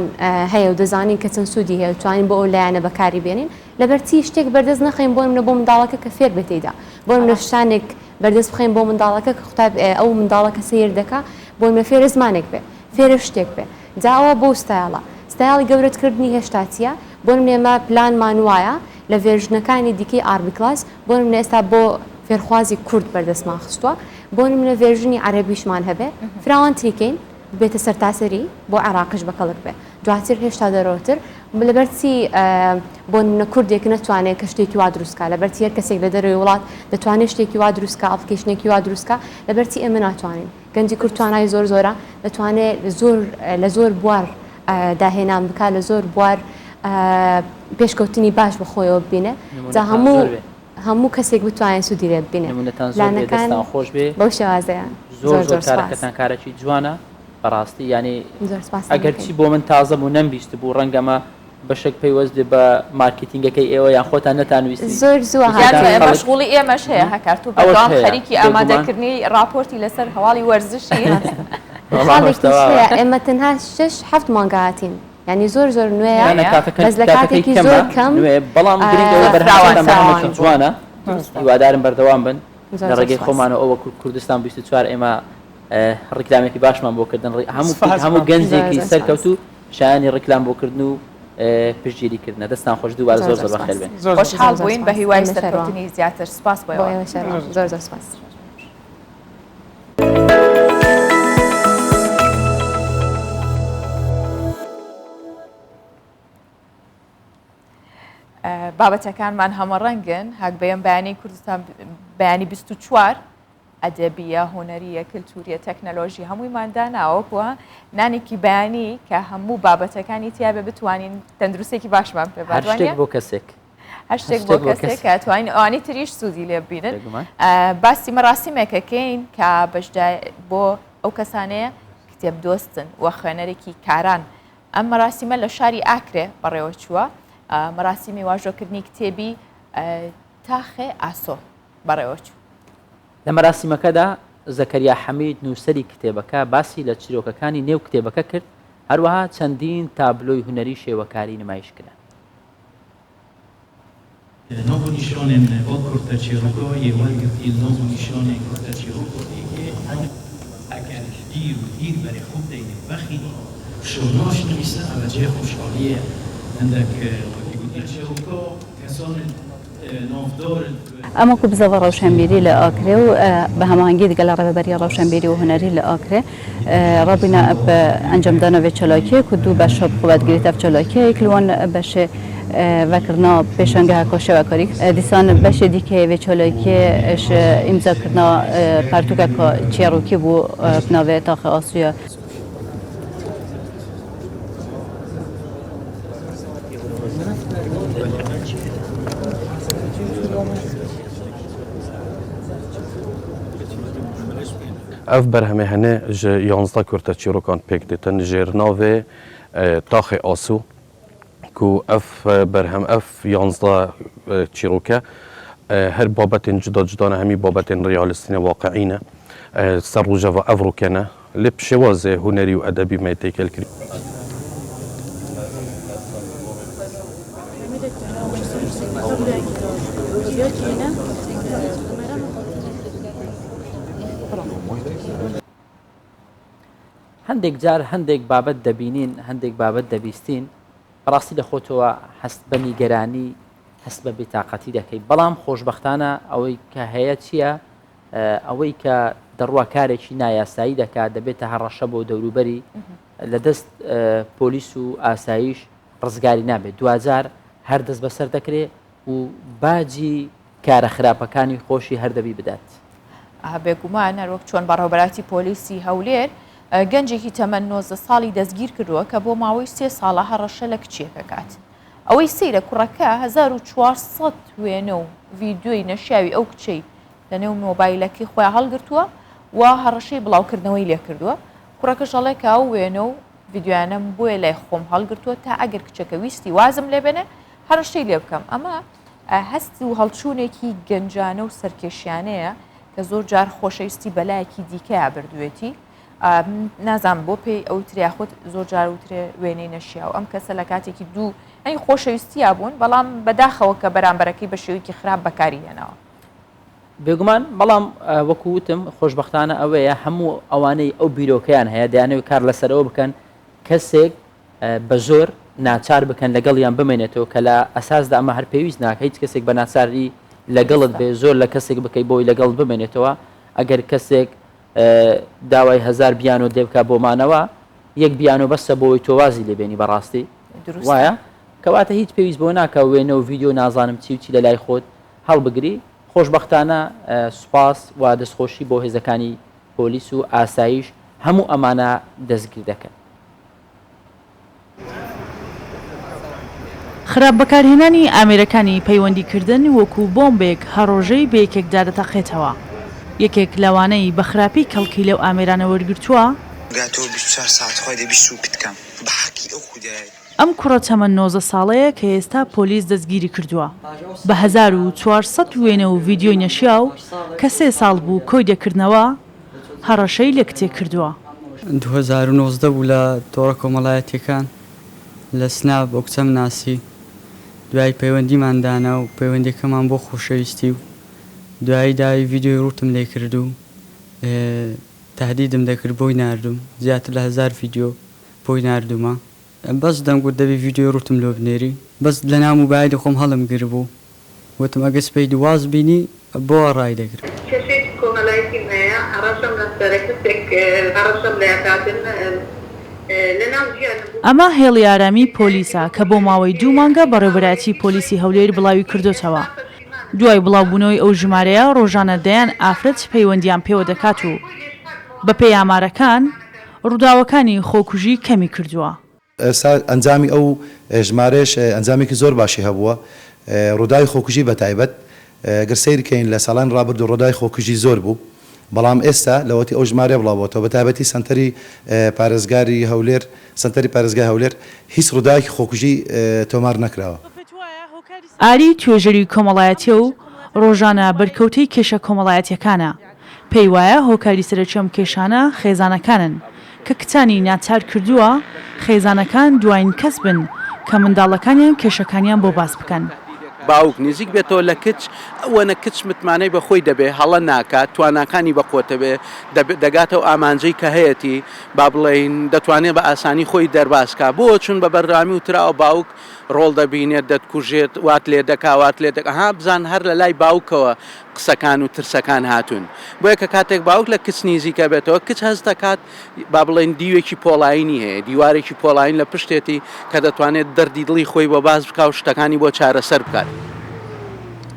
هەیە و دەزانین کە چەند سوودی هەیە توانین بۆ ئەو لایەنە بەکاری بێنین لەبەرچی شتێک بەردەست نەخەین بۆ منە بۆ منداڵەکە کە فێر بێتیدا بۆ منە شتانێک بەردەست بخەین بۆ منداڵەکە کە قوتاب ئەو منداڵەکە سیر دەکا بۆ منە فێرە زمانێک بێ فێرە شتێک بێ جا ئەوە بۆ ستایڵە ستایڵی گەورەتکردنی هێشتا چییە بۆ منێمە پلانمان وایە لە ڤێژنەکانی دیکەی ئاربی کلاس بۆ منە ئێستا بۆ فێرخوازی کورد بەردەستمان خستووە بۆ منە ڤێژنی عەرەبیشمان هەبێ فراوانتریکەین بێتە سەرتاسەری بۆ عێراقیش بەکەڵک بێ دواتر هێشتا دەرەوەتر لەبەرچی بۆ منە کوردێک نەتوانێت کە شتێکی وا دروستکە لەبەرچی هەر کەسێک لە دەروی وڵات دەتوانێت شتێکی وا دروستکە ئەپلیکیشنێکی وا دروستکە لەبەرچی ئێمە ناتوانین گەنجی کورد توانای زۆرە دەتوانێت لە زۆر بوار داهێنان بکات لە زۆر بوار پێشکەوتنی باش بەخۆیەوە ببینێ جا هەموو کەسێک بتوانێت سوودی لێ ببینێ لانەکان خۆش بێ بەو شێوازەیە زۆر کارەکەتان کارێکی جوانە بەڕاستی ینی ئەگەر چی بۆ من تازە بوو نەمبیست بوو ڕەنگەمە بەشێک پەیوەست بە مارکتینگەکەی ئێوە یان خۆتان نەتانویستی زۆر مەشغوڵی ئێمەش هەیە هەکارت و بەڵام خەریکی ئامادەکردنی راپۆرتی لەسەر هەواڵی وەرزشی ئێمە تەنها 6-7 مانگاتین ینی زۆر نوێیە بەس لە کاتێکی زۆر کەم بەڵام جوانە هیوادارم بەردەوام بن لە ڕێگەی خۆمانە ئەوە کوردستان 24 ئێمە ڕیکلامێکی باشمان بۆکردن هەموو گەنجێکی سەرکەوت و شایانی ڕیکلام بۆکردن و پشتگیریکردنە دەستان خۆش دووبارە زۆر بەخێر بێن خۆشحاڵ بووین بە هیوای سەرکەوتنی زیاتر سپاس بۆ زۆر سپاس بابەتەکانمان هەمە ڕەنگن هەک بەیەم بەیانی کوردستان بەیانی 24 ئەدەبیە هۆنەریە کللتوریە تەکنەلۆژی هەموویماندا ناوەکووە نانێکی بەیانی کە هەموو بابەتەکانی تیاابێ بتوانین تەندروستێکی باشمان پێ بۆ کەسێک هەشتێک بۆ کەسێک کە توانین ئەوانی تریش سوودی لێ ببینن باسی مەراسیمێکەکەین کە بەشدای بۆ ئەو کەسانەیە کتێب دۆستن و خوێنەرێکی کاران ئەم مەراسیمە لە شاری ئاکرێ بەڕێوە چووە مەراسیمی واژۆکردنی کتێبی تاخێ ئاسۆ بەڕێوە چوو لە مەراسیمەکەدا زەکەریا حەمید نووسەری کتێبەکە باسی لە چیرۆکەکانی نێو کتێبەکە کرد هەروەها چەندین تابلۆی هوەری شێوەکاری نمایش کرد. Novo nishonen od kurta Chiroko je walgert il novo nishonen kurta Chiroko agar dir bari khub dayn bakhini shonosh nimisa ala jay خوشحالیه عندك وقتی Chiroko کسان نافدار اما کو بزاف روشنبیری لآکره و به هماهنگی دیگه ڕێبەری روشنبیری و هنری لآکره رابطه انجام دادن و چلاکی کدو بشه قوتگیری تف چلاکی کلوان بشه وکرنا پیشنگه کاشه و کاری دیسان بشه دیگه و چلاکیش امضا کردن پرتوکا چیروکی بو بناوه تاخ آسیا اف برهمه هنه ج 11 کورتا چیروکان پک دیتن جرناوه تاخ آسو کو اف برهم اف 11 چیروکه هر بابت جدا جدا همی بابت ریالستین واقعینه سر روجا و افرو کنه لب شواز هنری و ادبی ما تیکل کری هەندێک جار هەندێک بابەت دەبینین هەندێک بابەت دەبیستین ڕاستی لە خۆتەوە هەست بە نیگەرانی هەست بە بێتاقەتی دەکەی بەڵام خۆشببختانە ئەوەی کە هەیە چییە ئەوەی کە دەڕوا کارێکی نایاسایی دەکات دەبێتە هەڕەشە بۆ دەوروبەری لە دەست پۆلیس و ئاسایش ڕزگاری نابێت دوجار هەر دەست بەسەر دەکرێت و باجی کارە خراپەکانی خۆشی هەردەبی بدات بێگومان هەروەک چۆن بەڕێوەبەراتی پۆلیسی هەولێر گەنجێکی تەمەەن 90 ساڵی دەستگیر کردووە کە بۆ ماوەی 3 ساڵە هەڕەشە لە کچێکە کات ئەوەی سەیرە کوڕەکە 1400 وێنە و ڤیددیۆی نەشیاوی ئەو کچەی لە نێو مۆبایلەکەی خۆیان هەڵگرتووە و هەڕەشەی بڵاوکردنەوەی لێ کردووە کوڕەکە ژەڵێکە ئەو وێنە و ڤیددیوانەم بۆیە لای خۆم هەڵگرتووە تا ئەگەر کچەکە ویستی وازم لێ بێنێ هەڕەشەی لێ بکەم ئەمە هەست و هەڵچوونێکی گەنجانە و سەرکێشیانەیە کە زۆر جار خۆشەویستی بەلایەکی دیکەیە بردوێتی نازان بۆ پێی ئەو تریاخۆت زۆر جار وترێ وێنەی نەشیا و ئەم کەسە لە کاتێکی دوو ئەنی خۆشەویستیا بوون بەڵام بەداخەوە کە بەرامبەرەکەی بە شێوەیەکی خراپ بەکاری هێناوە بێگومان بەڵام وەکووتم خۆشببختانە ئەوەیە هەموو ئەوانەی ئەو بیرۆکەیان هەیە دەیانەوەی کار لەسەرەوە بکەن کەسێک بە زۆر ناچار بکەن لەگەڵیان بمێنێتەوە کە لە ئەساسدا ئەمە هەر پێویست ناکە هیچ کەسێک بە ناچاری لەگەڵت بێ زۆر لە کەسێک بکەی بۆی لەگەڵ بمێنێتەوە ئەگەر کەسێک داوای 1000 بیانۆ دێبکە بۆمانەوە یەک بیانۆ بەسە بۆی تۆوازی لێبێنی بەڕاستی وایە کەواتە هیچ پێویست بۆ ناکە وێنە و ڤیددیۆ نازانم چی و چی لە لای خۆت هەڵبگری خۆشببختانە سوپاس و دەستخۆشی بۆ هێزەکانی پۆلیس و ئاسایش هەموو ئەمانە دەستگیر دەکەن خراپ بەکارهێنانی ئامێرەکانی پەیوەندیکردن وەکو بۆمبێک هەڕۆژەی بە یەکێکدا دەتەقێتەوە یەکێک لەوانەی بەخراپی کەڵکی لەو ئامێرانە وەرگرتووە ئەم کوڕە تەمەەن 90 ساڵەیە کە ئێستا پۆلیس دەستگیری کردووە بە 1400 وێنە و ڤیددیۆی نەشیا و کە 3 ساڵ بوو کۆی دەکردنەوە هەڕەشەی لە کتێک کردووە 2019 بوو لە تۆڕە کۆمەڵایەتیەکان لە سناب بۆ کچەم ناسی دوای پەیوەندیماندانا و پەیوەندیەکەمان بۆ خۆشەویستی و دوایی داوی ڤیددیۆی ڕوتم لێ کرد و تهدیدم دەکرد بۆی ناردوم زیاتر لە 1000 ڤیددیۆ بۆی نردومە بەس دەمگوت دەبێ ڤیددیۆی ڕوتم لۆ بنێری بەس لە ناو موبایلی خۆم هەڵم گر بوو وتم ئەگە سپەی دواز بینی بۆ ڕای دەگرم کۆمەڵایەتیم هەیە هەڕەشەم لەسەر کەسێک هەڕەشەم لە یاکاتن ئەمە هێڵی ئارامی پۆلیسە کە بۆ ماوەی 2 مانگە بەڕێوەبەراتی پۆلیسی هەولێر بڵاوی کردوتەوە دوای بڵاوبوونەوەی ئەو ژمارەیە ڕۆژانە دەیان ئافرەت پەیوەندیان پێوە دەکات و بە پێی ئامارەکان ڕووداوەکانی خۆکوژی کەمی کردووە ئەنجامی ئەو ژمارەش ئەنجامێکی زۆر باشی هەبووە ڕووداوی خۆکوژی بە تایبەت گرسەیرکەین لە ساڵان ڕابرد و ڕۆدای خۆکوژی زۆر بوو بەڵام ئێستا لەوەتی ئەو ژمارە بڵاوەتەوە بە تایبەتی سنتەری پارێزگاری هەولێر سنتەری پارێزگای هەولێر هیچ ڕووداوی خۆکوژی تۆمار نەکراوە ئاری توێژەری کۆمەڵایەتیە و ڕۆژانە بەرکەوتەی کێشە کۆمەڵایەتیەکانە پێی وایە هۆکاری سەرچەم کێشانە خێزانەکانن کە کتانی ناچار کردووە خێزانەکان دوایین کەس بن کە منداڵەکانیان کێشەکانیان بۆ باس بکەن باوک نزیک بێتەوە لە کچ ئەوەنە کچ متمانەی بە خۆی دەبێ هەڵە ناکات تواناکانی بەخۆتە بێ دەگاتەوە ئامانجەی کە هەیەی با بڵێن دەتوانێت بە ئاسانی خۆی دەرباسکە بۆ چون بە بەررامی وتراوە باوک ڕۆڵ دەبینێت دەتکوژێت وات لێ دەکوات لێ دەکها بزان هەر لە لای باوکەوە قسەکان و ترسەکان هاتوون بۆیە کە کاتێک باوک لە کچ نزیکە بێتەوە کچ هەست دەکات با بڵێن دیوێکی پۆڵاینی هەیە دیوارێکی پۆڵاین لە پشتێتی کە دەتوانێت دەردی دڵی خۆی بۆ باز بکە و شتەکانی بۆ چارەسەر بکات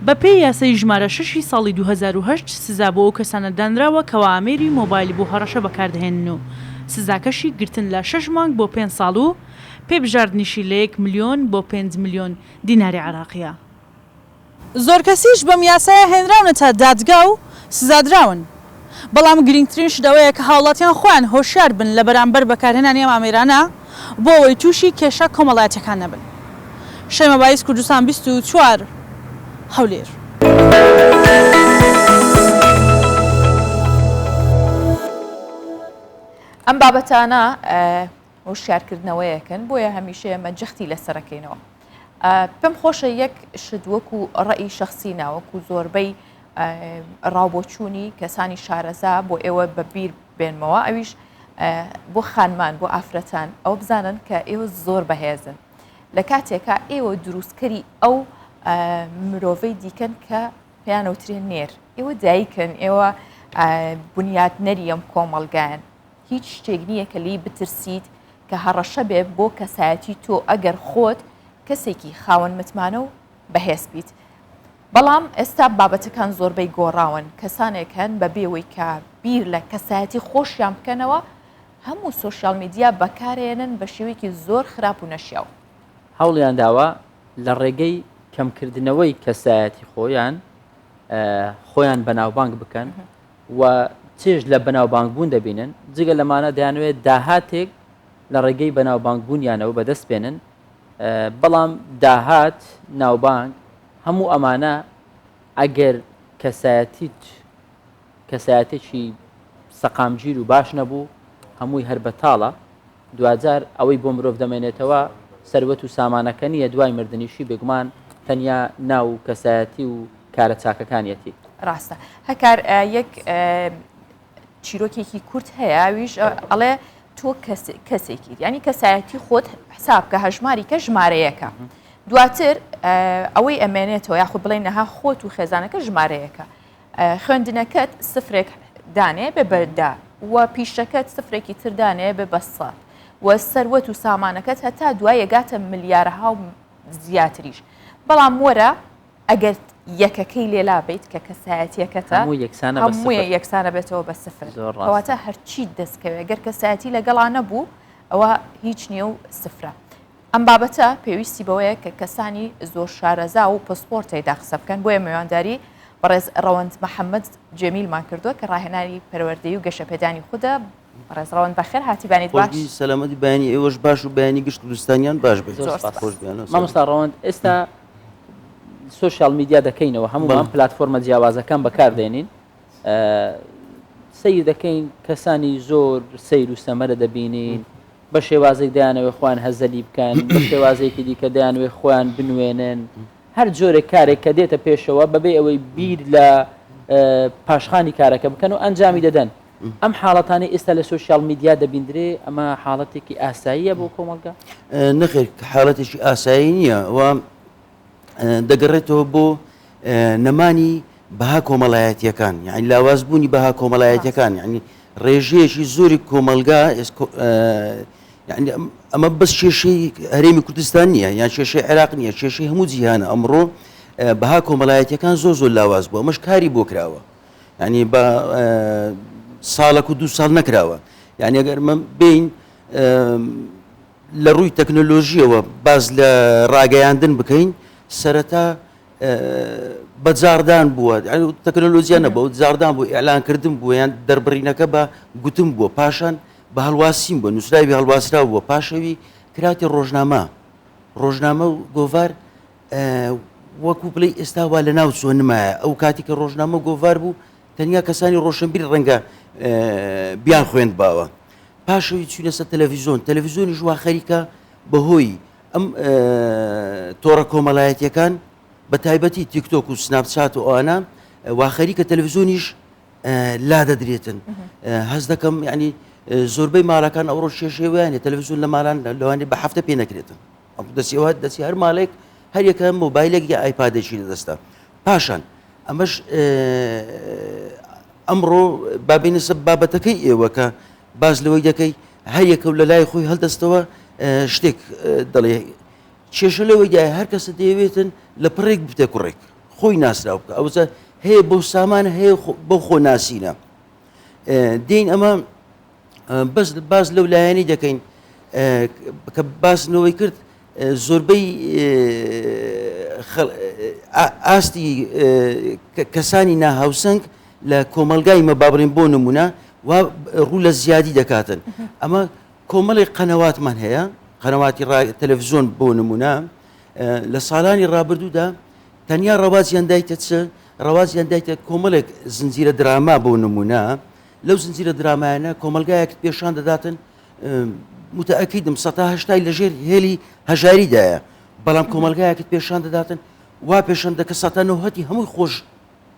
بە پێی یاسای ژمارە 6 ساڵی 2008 سزا بۆ ئەو کەسانە دانراوە کەوا ئامێری مۆبایلی بۆ هەڕەشە بەکاردهێنن و سزاکەشی گرتن لە 6 مانگ بۆ 5 ساڵ و پێبژاردنیشی لە 1 ملیۆن بۆ 5 ملیۆن دیناری عراقیە زۆر کەسیش بەم یاسایە هێنراونە تا دادگا و سزادراون بەڵام گرنگترین شدەوەیە کە هاوڵاتیان خۆیان هۆشیار بن لە بەرامبەر بەکارهێنانی ئەم ئامێرانە بۆ ئەوەی تووشی کێشە کۆمەڵایەتیەکان نەبن. شەیمە بایس، کوردستان 24 هەولێر. ئەم بابەتانە هۆشیارکردنەوەیەکن بۆیە هەمیشە ئێمە جەختی لەسەرەکەینەوە. پێم خۆشە یەک شتوەکو ڕەئی شخصی ناوەکو زۆربەی ڕاوبۆچوونی کەسانی شارەزا بۆ ئێوە بەبیر بێنمەوە، ئەویش بۆ خانمان بۆ ئافرەتان ئەو بزانن کە ئێوە زۆر بەهێزن لە کاتێکە ئێوە دروستکەری ئەو مرۆڤەی دیکەن کە پێیانەوترێن نێر، ئێوە دایکن، ئێوە بنیادنەری ئەم کۆمەڵگایان. هیچ شتێک نییە کە لی بترسیت کە هەڕەشە بێ بۆ کەسایەتی تۆ ئەگەر خۆت کەسێکی خاوەن متمانە و بەهێز بیت. بەڵام ئێستا بابەتەکان زۆربەی گۆڕاون، کەسانێک هەن بەبێەوەی کە بیر لە کەسایەتی خۆشیان بکەنەوە هەموو سۆشیال میدیا بەکارێنن بە شێوەیەکی زۆر خراپ و نەشیاو. هەوڵیان داوە لە ڕێگەی کەمکردنەوەی کەسایەتی خۆیان بەناوبانگ بکەن و چێژ لە بەناوبانگبوون دەبینن، جگە لەمانە دەیانوێت داهاتێک لە ڕێگەی بەناوبانگبوونیانەوە بەدەست بێنن. بەڵام داهات ناوبانگ هەموو ئەمانە ئەگەر کەسایەتێکی سەقامگیر و باش نەبوو هەمووی هەر بەتاڵە، دوجار ئەوەی بۆ مرۆڤ دەمێنێتەوە سەروەت و سامانەکە نیە، دوای مردنیشی بێگومان تەنیا ناو کەسایەتی و کارە چاکەکانیەتی. ڕاستە هەکار یەک چیرۆکێکی کورت هەیە، ویش ئەڵێ تۆ کەسێکی ینی کەسایەتی خۆت حساب کە هەژماری کە ژمارەیەەکە، دواتر ئەوەی ئەمێنێتەوە یاخود بڵێن نەها خۆت و خێزانەکە ژمارەیەەکە، خوێندنەکەت سفرێک دانێ بێ بەردا وە پیشەکەت سفرێکی تردانێ بێ بەسە وە سەروەت و سامانەکەت هەتا دوای یەگاتە ملیارەها و زیاتریش. بەڵام وەرە ئەگەر یەکەکەی لێلا بیت کە کەسایەتیەکەتە هەموویە یەکسانە بێتەوە بە سفر، ئەواتە هەرچی دەستکەوێت گەر کەسایەتی لەگەڵا نەبوو ئەوە هیچ نییە و سفرە. ئەم بابەتە پێویستی بەوەیە کە کەسانی زۆر شارەزا و پسپۆرتەیدا قسە بکەن، بۆیە میوانداری بەڕێز ڕەوەند محەممەد جەمیلمان کردووە کە ڕاهێنانی پەروەردەیی و گەشەپێدانی خودە. بەڕێز ڕەوەند بەخێر هاتیبانیت باش. سەلامەتی بەیانی ئێوەش باش و بەیانی گشت کوردستانیان باش بێت. مامۆستا ڕەوەند، ئێستا سوشیال میدیا دەکەینەوە، هەموومان پلتفۆرمە جیاوازەکان بەکاردێنین، سیر دەکەین کەسانی زۆر سیر و سەمەرە دەبینین، بە شێوازێک دەیانەوێ خۆیان هەزەلی بکەن، بە شێوازێکی دیکە دەیانوێ خۆیان بنوێنن، هەر جۆرێک کارێک کە دێتە پێشەوە بەبێ ئەوەی بیر لە پاشخانی کارەکە بکەن و ئەنجامی دەدەن. ئەم حاڵەتانی ئێستا لە سوشیال میدیا دەبیندرێ، ئەمە حاڵەتێکی ئاساییە بۆ کۆمەلگا؟ نەخێر حاڵەتێکی ئاسایی نییە، ئەوە دەگەڕێتەوە بۆ نەمانی بەها کۆمەڵایەتیەکان، یعنی لاوازبوونی بەها کۆمەڵایەتیەکان، یعنی ڕێژەیەکی زۆری کۆمەلگا یعنی ئەمە بەس کێشەی هەرێمی کوردستان نییە، یان کێشەی عێراق نییە، کێشەی هەموو جیهانە. ئەمڕۆ بەها کۆمەڵایەتیەکان زۆر لاواز بووە، ئەمەش کاری بۆ کراوە، یعنی بە ساڵێک و 2 ساڵ نەکراوە. یعنی ئەگەر من بین لە ڕووی تەکنۆلۆژیەوە باز لە ڕاگەیاندن بکەین، سەرەتا بەجاردان بووە، تەکنۆلۆژیە نەبوو، جاردان بوو، ئێعلانکردن بووە، یان دەربڕینەکە بە گوتم بووە، پاشان بە هەڵواسیم بووە، نووسراوی هەڵواسرا بووە، پاشەوی کراتی ڕۆژنامە و گۆڤار وەکو بڵێ ئێستا وا لە ناو چۆن نمایە. ئەو کاتی کە ڕۆژنامە گۆڤار بوو تەنیا کەسانی ڕۆشنبیر ڕەنگە بیان خوێند باوە، پاشەوی چوونە سەر تەلەڤیزۆنی ژوا خەریکە بەهۆی ئەم تۆڕە کۆمەڵایەتیەکان بە تایبەتی تیکتۆک و سناپچات و ئەوانە وا خەریکە تەلەڤیزۆنیش لا دەدرێتن. هەز دەکەم ینی زۆربەی ماڵەکان ئەوڕۆ شێشێویانێ تەلەڤیزۆن لە ماڵان لەوانێ بە هەفتە پێ نەکرێتن، دەستی هەر ماڵێک هەر یەکە مۆبایلێک یا ئایپادێکی لەدەستا. پاشان ئەمەش ئەمڕۆ بابینە سەر بابەتەکەی ئێوە کە باز لەوەی دەکەی هەر یەکە لە لای خۆی هەڵدەستەوە شتێک دەڵێ، کێشە لەوەی دای هەر کەسە دەیەوێتن لە پڕێک بتێ کوڕێک خۆی ناسرااو بکە، ئەوزە هەیە بۆ سامان هەیە بۆ خۆ ناسینە. دین ئەمە باز لەو لایەنی دەکەین کە باسنەوەی کرد، زۆربەی ئاستی کەسانی ناهاوسنگ لە کۆمەلگای مە بابڕین بۆ نمونە و ڕوو لە زیادی دەکاتن ئەمە کۆمەڵی قەنەواتمان هەیە قەنەواتی تەلەڤیزۆن بۆ نمونە لە ساڵانی ڕابردوودا تەنیا ڕەوازیان دایتە چ ڕەوازیان دایتە کۆمەڵێک زنجیرە دراما بۆ نمونە لەو زنجیرە درامایانە کۆمەلگایەکت پێشان دەداتن متەئەکیدم 1970 لەژێر هێلی هەژاریدایە بەڵام کۆمەلگایەکت پێشان دەداتن وا پێشەن دەکە 1990 هەمووی خۆش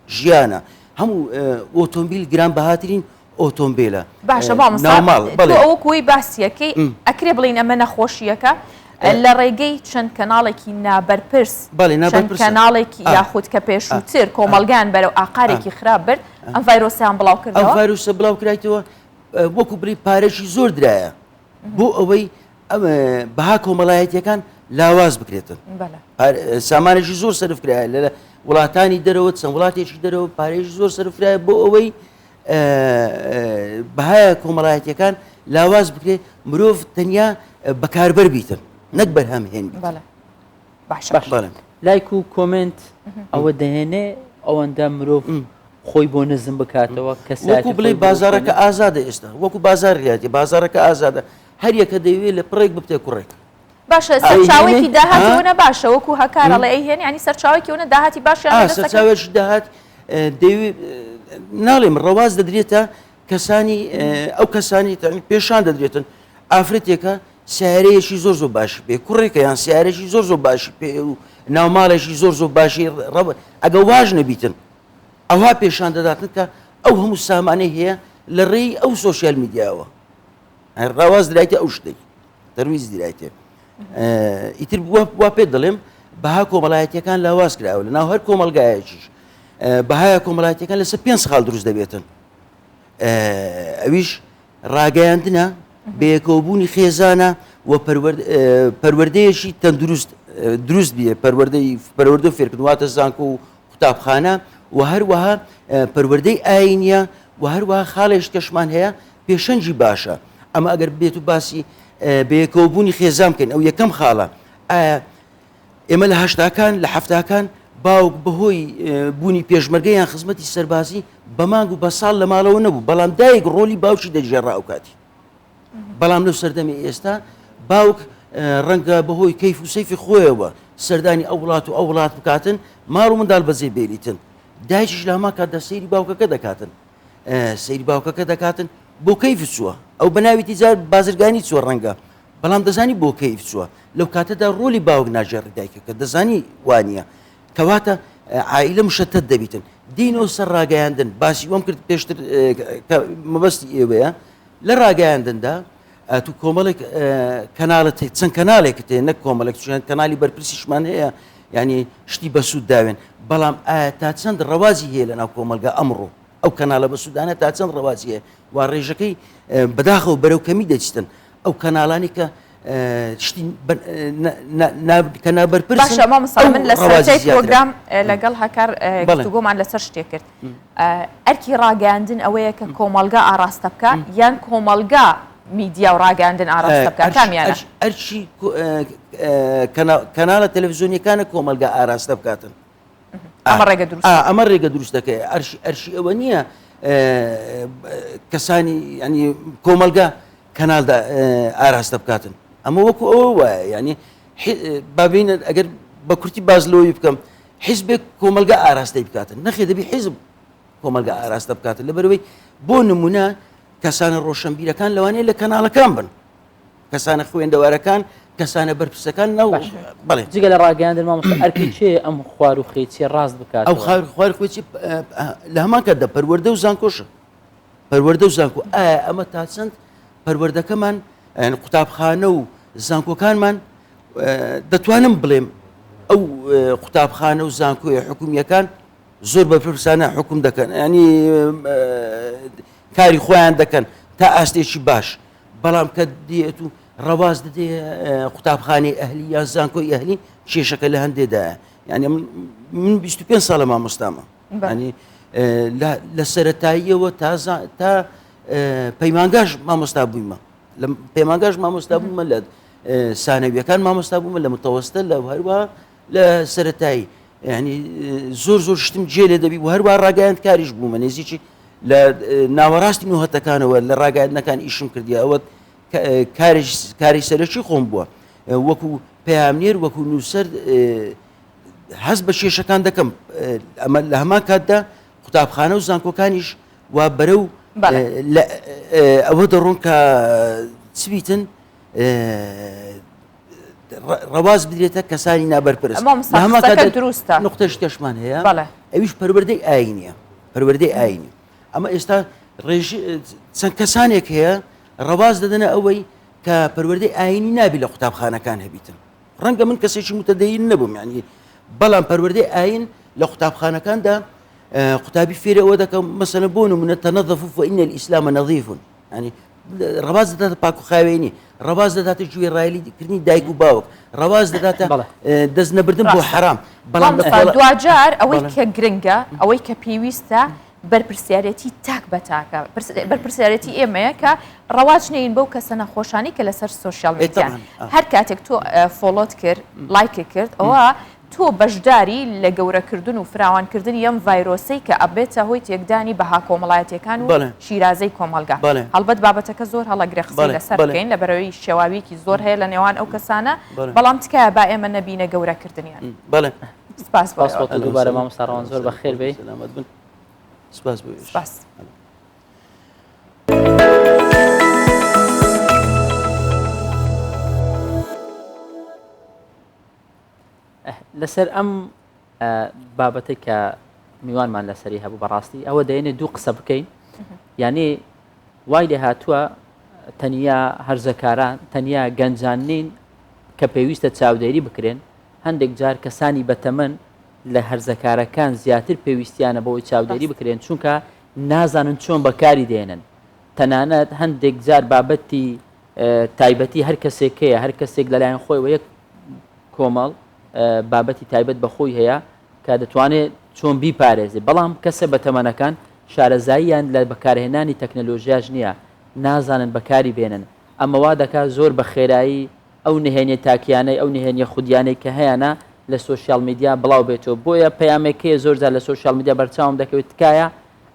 ژیانە هەموو ئۆتۆمبیل گران بەهاترین ئۆتۆمبیلە باشە ئەوە کوی باسیەکەی ئەکرێ بڵین ئەمە نەخۆشیەکە لە ڕێگەی چەند کەناڵێکی نابەرپرس چەند کەناڵێکی یاخود کە پێشووتر کۆمەلگان بەرەو ئاقارێکی خراپ برد ئەم ڤایرۆسیان بڵاو کردەوە ئەم ڤایرۆسە بڵاو کرایتەوە وەکو بری پارێکی زۆر درایە بۆ ئەوەی بەها کۆمەڵایەتیەکان لاواز بکرێتن سامانێکی زۆر سەرفکرایە لە وڵاتانی دەرەوە چەند وڵاتێکی دەرەوە پارێکی زۆر سەرفرایە بۆ ئەوەی بەهایە کۆمەڵایەتیەکان لاواز بکرێت مرۆڤ تەنیا بەکاربەر بیتن نەک بەرهەم هێن لایک و کۆمنت ئەوە دەهێنێ ئەوەندە مرۆڤ خۆی بۆ نزم بکاتەوە وەکو بڵێ بازارەکە ئازادە ئێستا وەکو بازاریاتی بازارەکە ئازادە هەر یەکە دەیوێت لە پڕێک ببتێ کوڕێک باشە سەرچاوێکی داهاتیەوە باشە وەکو هەکارەڵێ ئەیهێن ینی سەرچاوێکی ئەوە داهاتی باشیان سەرچاوێکی داهات دەیوێت ناڵێم ڕەواز دەدرێتە کەسانی ئەو کەسانی پێشان دەدرێتن ئافرەتێکە سیارەیەکی زۆر زۆر باشی پێ کوڕێکە یان سیارێکی زۆر زۆر باشی پێ و ناوماڵێکی زۆر زۆر باشی ئەگە واژ نەبیتن ئەوها پێشان دەداتن کە ئەو هەموو سامانەی هەیە لە ڕێی ئەو سۆسیال میدیاوە ڕاواز درایتە ئەو شتێک دەرویز درایتێ ئیتر وا پێ دەڵێم بەها کۆمەڵایەتیەکان لاواز کراوە لە ناو هەر کۆمەلگایەکیش بەهایە کۆمەڵایەتیەکان لەسەر 5 ساڵ دروست دەبێتن ئەویش ڕاگەیاندنە بەیەکەوەبوونی خێزانە و پەروەردەیەکی تەندروست دروست بیە پەروەردە فێرکردواتە زانکۆ و قوتابخانە و هەروەها پەروەردەی ئاینیە و هەروەها خاڵێش کەشمان هەیە پێشەنجی باشە ئەمە ئەگەر بێت و باسی بەیەکەوەبوونی خێزان بکەین ئەو یەکەم خاڵە ئێمە لە هەشتاکان لە هەفتاکان باوک بەهۆی بوونی پێشمەرگە یان خزمەتی سەربازی بە مانگ و بە ساڵ لە ماڵەوە نەبوو بەڵام دایک ڕۆلی باوکی دەجێڕا ئەو کاتی بەڵام لەو سەردەمی ئێستا باوک ڕەنگە بەهۆی کەیف و سەیفی خۆیەوە سەردانی ئەو وڵات و ئەو وڵات بکاتن ماڕ و منداڵ بەجێ بێریتن دایکیش لە هەمان کاتدا سەیری باوکەکە دەکاتن سەیری باوکەکە دەکاتن بۆ کەیف چووە ئەو بەناوی تیجار بازرگانی چوە ڕەنگە بەڵام دەزانی بۆ کەیف چووە لەو کاتەدا ڕۆلی باوک ناژێڕی دایکەکە دەزانی وانە کەواتە عائیلە مشتت دەبیتن دینەوە سەر ڕاگەیاندن باسی وەم کرد پێشتر مەبەستی ئێوەیە لە ڕاگەیاندندا تو کۆمەڵێک کەناڵت چەند کەناڵێکت هەیە نەک کۆمەڵێک چیان کەناڵی بەرپرسیشمان هەیە ینی شتی بەسوود داوێن بەڵام تا چەند ڕەوازی هەیە لە ناو کۆمەلگا ئەمڕۆ ئەو کەناڵە بەسوودانە تا چەند ڕەوازی هەیە وا ڕێژەکەی بەداخەوە بەرەو کەمی دەچتن ئەو کەناڵانی کە شتی کە نابەرپرسن باشە مامۆستا من لە سەرچای پرۆگرام لەگەڵ هەکار گفتوگۆمان لەسەر شتێک کرد ئەرکی ڕاگەاندن ئەوەیە کە کۆمەلگا ئاراستە بکە یان کۆمەلگا میدیا و ڕاگەاندن ئاراستە بکە کامیانە ئەرچی کەناڵە تەلەڤیزیۆنیەکانە کۆمەلگا ئاراستە بکاتن ئەمە ڕێگە دروستەکەی ئەرشی ئەوە نییە کەسانی ینی کۆمەلگا کەناڵدا ئاراستە بکاتن ئەمە وەکو ئەوە وایە ینی بابینە ئەگەر بە کورتی بازلەوەی بکەم حیزبێک کۆمەلگا ئاراستەی بکاتن نەخێ دەبی حیزب کۆمەلگا ئاراستە بکاتن لەبەرەوەی بۆ نمونە کەسانە ڕۆشنبیرەکان لەوانەیە لە کەناڵەکان بن کەسانە خوێندەوارەکان کەسانە بەرپرسەکان نەوە بڵێ جگە لە ڕاگەاندن مامۆستا ئەرکی چێ ئەم خوار و خێچی ڕاست بکات ئەو خوار خۆچی لە هەمان کاتدا پەروەردە و زانکۆشە پەروەردە و زانکۆ ئایا ئەمە تا چەند پەروەردەکەمان قوتابخانە و زانکۆکانمان دەتوانم بڵێم ئەو قوتابخانە و زانکۆیە حکومیەکان زۆر بەپرسانە حکوم دەکەن ینی کاری خۆیان دەکەن تا ئاستێکی باش بەڵام کە دێت و ڕەواز دەدێ قوتابخانەی ئەهلی یان زانکۆی ئەهلی کێشەکە لە هەندێدایە ینی من 25 ساڵە مامۆستامە ینی لە سەرەتاییەوە تا پەیمانگاش مامۆستا بوویمە لە پەیمانگاش مامۆستا بوومە لە سانەویەکان مامۆستا بوومە لە متەوەستە لە هەروە لە سەرەتایی ینی زۆر زۆر شتم جێ لێ دەبی و هەروە ڕاگەیاند کاریش بوومە نێزیی لە ناوەڕاستی نوهەتەکانەوە لە ڕاگەاندنەکان ئیشم کردی ئەوە کاری سەرەکی خۆم بووە وەکو پەیامنێر وەکو نووسەر هەست بە کێشەکان دەکەم ئەمە لە هەمان کاتدا قوتابخانە و زانکۆکانیش وا بەرەو ئەوە دەڕۆن کە چبیتن ڕەواز بدرێتە کەسانی نابەرپرست دروستە نقطەش کەشمان هەیە ئەویش پەروەردەی ئاینیە پەروەردەی ئاینی ئەمە ئێستا چەند کەسانێک هەیە ڕەواز دەدەنە ئەوەی کە پەروەردەی ئاینی نابی لە قوتابخانەکان هەبیتن ڕەنگە من کەسێکی متەدەین نەبووم یعنی بەڵام پەروەردەی ئاین لە قوتابخانەکاندا قوتابی فێرە ئەوە دەکەم مەسەلە بۆ نمونە تەنەظەفوا فإن الإسلام نظيف ینی ڕەواز دەداتە پاک و خاوێنی ڕەواز دەداتە گوێڕایەلیکردنی دایک و باوک ڕەواز دەداتە دەست نەبردن بۆ حرام بەڵام دوجار ئەوەی کە گرنگە ئەوەی کە پێویستە بەرپرسیارەتی تاک بە تاکە بەرپرسیارەتی ئێمەیە کە ڕەواج نین بەو کەسە نەخۆشانی کە لەسەر سوۆشیال میدیان هەر کاتێک تۆ فۆلۆت کرد لایکە کرد ئەوە تۆ بەشداری لە گەورەکردن و فراوانکردنی ئەم ڤایرۆسی کە ئەبێتە هۆی تێکدانی بەها کۆمەڵایەتیەکان و شیرازەی کۆمەلگا هەڵبەت بابەتەکە زۆر هەڵەگرێ قسەی لەسەر بکەین لە بەرەوەی شێواویەکی زۆر هەیە لە نێوان ئەو کەسانە بەڵام تکایە با ئێمە نەبینە گەورەکردنیان سپاس دووبارە مامۆستا ڕەوان زۆر بەخێر بێ سپاس بۆ سپاس لەسەر ئەم بابەتە کە میوانمان لەسەری هەبوو بەڕاستی ئەوە دەێنێت دوو قسە بکەین یعنی وای لێ هاتووە تەنیا هەرزەکاران تەنیا گەنجان نین کە پێویستە چاودێری بکرێن هەندێک جار کەسانی بەتەمەن لە هەرزەکارەکان زیاتر پێویستیانە بەوەی چاودێری بکرێن چونکە نازانن چۆن بەکاری دێنن تەنانەت هەندێک جار بابەتی تایبەتی هەر کەسێکەیە هەر کەسێک لەلایەن خۆی و یەک کۆمەڵ بابەتی تایبەت بەخۆی هەیە کە دەتوانێت چۆن بیپارێزێ بەڵام کەسە بەتەمەنەکان شارەزاییان لە بەکارهێنانی تەکنەلۆژیاش نییە نازانن بەکاری بێنن ئەمەوا دەکات زۆر بە خێرایی ئەو نهێنیە تاکیانەی ئەو نهێنیە خودیانەی کە هەیەە لە سوۆشیال میدیا بڵاو بێتەوە بۆیە پەیامێکەیە زۆرجار لە سوۆشیال میدیا بەرچاوم دەکەوێت تکایە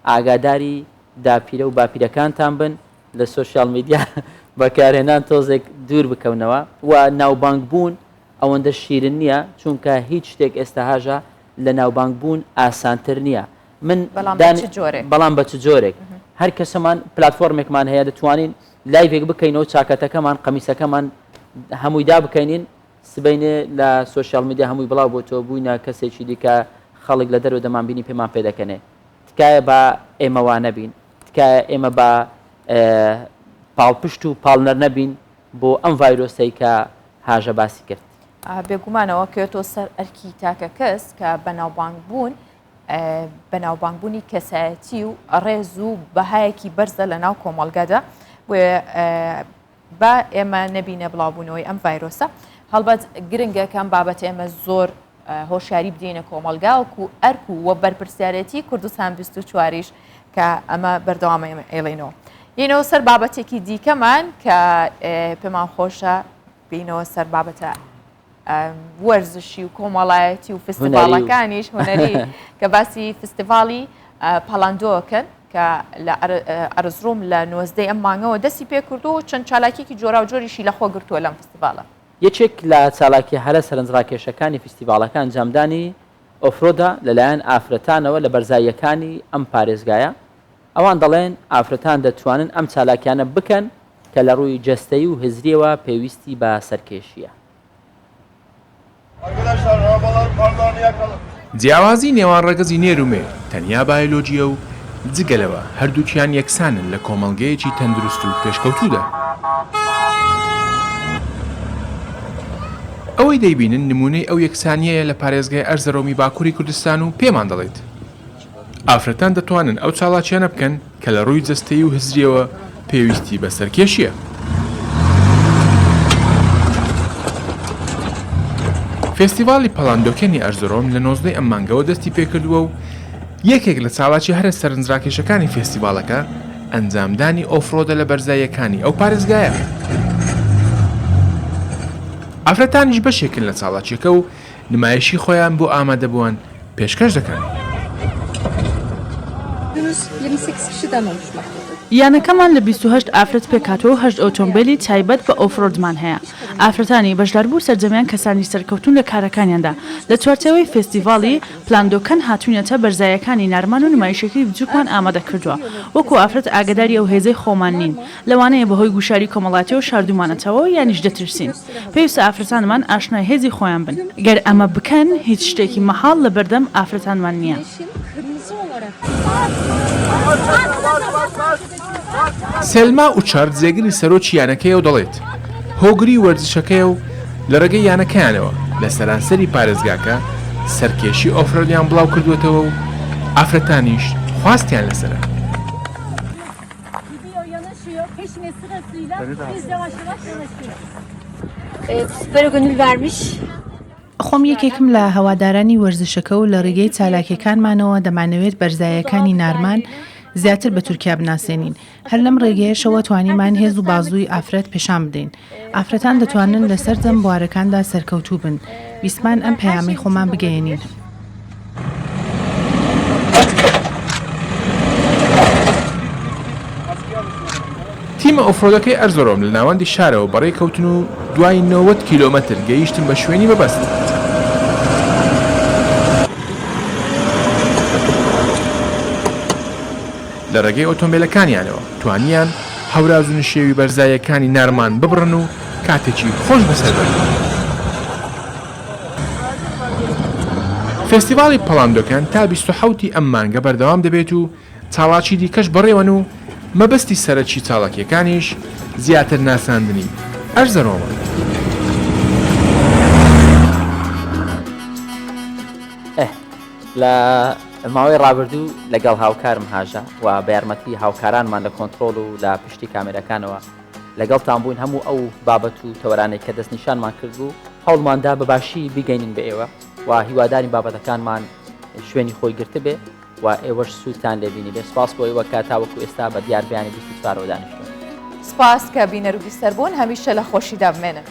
ئاگاداری داپیرە و باپیرەکانتان بن لە سوۆشیال میدیا بەکارهێنان تۆزێک دوور بکەونەوە و ناوبانگ بوون ئەوەندە شیرن نییە چونکە هیچ شتێک ئێستا هاژە لە ناوبانگ بوون ئاسانتر نییە من بەڵام بە چ جۆرێک هەر کەسەمان پلتفۆرمێکمان هەیە دەتوانین لایڤێک بکەینەوە چاکەتەکەمان قەمیسەکەمان هەمووی دا بکەینین سبینێ لە سوۆشیال میدیا هەمووی بڵاو بۆ تۆ بووینە کەسێکی دیکە خەڵک لە دەرەوە دەمان بینی پێمان پێ دەکەنێ تکایە بە ئێمەوان نەبین تکایە ئێمە بە پاڵپشت و پاڵنەر نەبین بۆ ئەم ڤایرۆسەی کە هاژە باسی کرد بێگومانەوە کێتۆ سەر ئەرکی تاکە کەس کە بەناوبانگ بوون بەناوبانگبوونی کەسایەتی و ڕێز و بەهایەکی بەرزە لە ناو کۆمەڵگەدا بە ئێمە نەبینە بڵاوبوونەوەی ئەم ڤایرۆسە هەڵبەت گرنگە کەم بابەت ئێمە زۆر هۆشیاری بدەینە کۆمەلگاوەکو ئەرک و وە بەرپرسیارەتی کوردستان 24ش کە ئەمە بەردەوامە ئێڵێنەوە یینەوە سەر بابەتێکی دیکەمان کە پێمان خۆشە بینەوە سەر بابەتە وەرزشی و کۆمەڵایەتی و فستیڤالەکانیش هوەری کە باسی فستیڤالی پەڵاندۆکەن کە لە ئەرزڕوم لە 19 ئەم مانگەوە دەستی پێ کردو و چەند چالاکیێکی جۆرا و جۆریشی لەخۆ گرتووە لەم فستیڤالە یەکێک لە چالاکی هەرە سەرنجڕاکێشەکانی فستیڤالەکان جامدانی ئۆفرۆدا لەلایەن ئافرەتانەوە لە بەرزاییەکانی ئەم پارێزگایە ئەوان دەڵێن ئافرەتان دەتوانن ئەم چالاکیانە بکەن کە لە ڕووی جەستەی و هزریەوە پێویستی بە سەرکێشیە جیاوازی نێوان ڕەگەزی نێرومێ تەنیا بایۆلۆجیە و جگەلەوە هەردووکیان یەکسانن لە کۆمەڵگەیەکی تەندروست و پێشکەوتوودا ئەوەی دەیبینن نمونەی ئەو یەکسانیەیە لە پارێزگای ئەرزەڕۆمی باکووری کوردستان و پێمان دەڵێت ئافرەتان دەتوانن ئەو چاڵاکیانە بکەن کە لە ڕووی جەستەی و هزریەوە پێویستی بە سەرکێشیە فێستیڤالی پەڵاندۆکێنی ئەرزەڕۆم لە 19 ئەم مانگەوە دەستی پێکردووە و یەکێک لە چاڵاکی هەرە سەرنجڕاکێشەکانی فێستیڤالەکە ئەنجامدانی ئۆفرۆدە لە بەرزاییەکانی ئەو پارێزگایە ئافرەتانیش بەشێکن لە چاڵاکیەکە و نمایشی خۆیان بۆ ئامادەبووان پێشکەش دەکەن. یانەکەمان لە 28 ئافرەت پێکاتەوە و 8 ئۆتۆمبیلی تایبەت بە ئۆفرۆدمان هەیە. ئافرەتانی بەشداربوو سەرجەمیان کەسانی سەرکەوتون لە کارەکانیاندا لە چوارچەوەی فێستیڤاڵی پلاندۆکەن هاتوونەتە بەرزایەکانی نارمان و نمایشێکی بچووکمان ئامادە کردووە وەکو ئافرەت ئاگداری ئەو هێزەی خۆمان نین لەوانەیە بەهۆی گوشاری کۆمەڵاتیەوە شاردومانەتەوە یانیش دەترسین. پێویستە ئافرەتانمان ئاشنای هێزی خۆیان بن. گەر ئەمە بکەن هیچ شتێکی مەحاڵ لە بەردەم ئافرەتانمان نییە. سێلما و چارد جێگری سەرۆکی یانەکەی و دەڵێت هۆگری وەرزشەکەی و لە ڕێگەی یانەکەیانەوە لە سەرانسەری پارێزگاکە سەرکێشی ئۆفرۆدیان بڵاو کردوێتەوە و ئافرەتانیش خواستیان لەسەرە. خۆم یەکێکم لە هەوادارانی وەرزشەکە و لە ڕێگەی چالاکیەکانمانەوە دەمانەوێت بەرزایەکانی نارمان زیاتر بە تورکیا بناسێنین. هەر لەم ڕێگەیەشەوە توانیمان هێز و بازووی ئافرەت پیشان بدەین. ئافرەتان دەتوانن لەسەر جەم بوارەکاندا سەرکەوتوو بن. ویسمان ئەم پەیامی خۆمان بگەێنین. تیمە ئۆفرۆدەکەی ئەرزۆرۆم لە ناوەندی شارەوە بەڕێ کەوتن و دوای 90 کیلۆمەتر گەیشتن بە شوێنی بەبەست. لە ڕێگەی ئۆتۆمبیلەکانیانەوە توانیان هەوراز و نشێوی بەرزایەکانی نارمان ببڕن و کاتێکی خۆش بەسەر بەرن. فێستیڤاڵی پەڵاندۆکان تا 27 ئەم مانگە بەردەوام دەبێت و چاڵاکی دیکەش بەڕێوەن و مەبەستی سەرەکی چاڵکیەکانیش زیاتر ناساندنی ئەرزەرۆمە. لە ماوەی ڕابردوو لەگەڵ هاوکارم هاژە و بە یارمەتی هاوکارانمان لە کۆنتترۆل و لە پشتی کامێرەکانەوە لەگەڵتان بووین هەموو ئەو بابەت و تەوەرانەی کە دەستنیشانمان کرد و هەوڵماندا بەباشی بیگەینین بە ئێوە و هیواداری بابەتەکانمان شوێنی خۆی گرتە بێ و ئێوەش سوودتان لێبینی بێ. سپاس بۆ ئێوە کە تاوەکو ئێستا بە دیار بیانی 24 دانیشتون. سپاس کە بینەر و بیسەر بوون هەمیشە لە خۆشیدا بمێنن.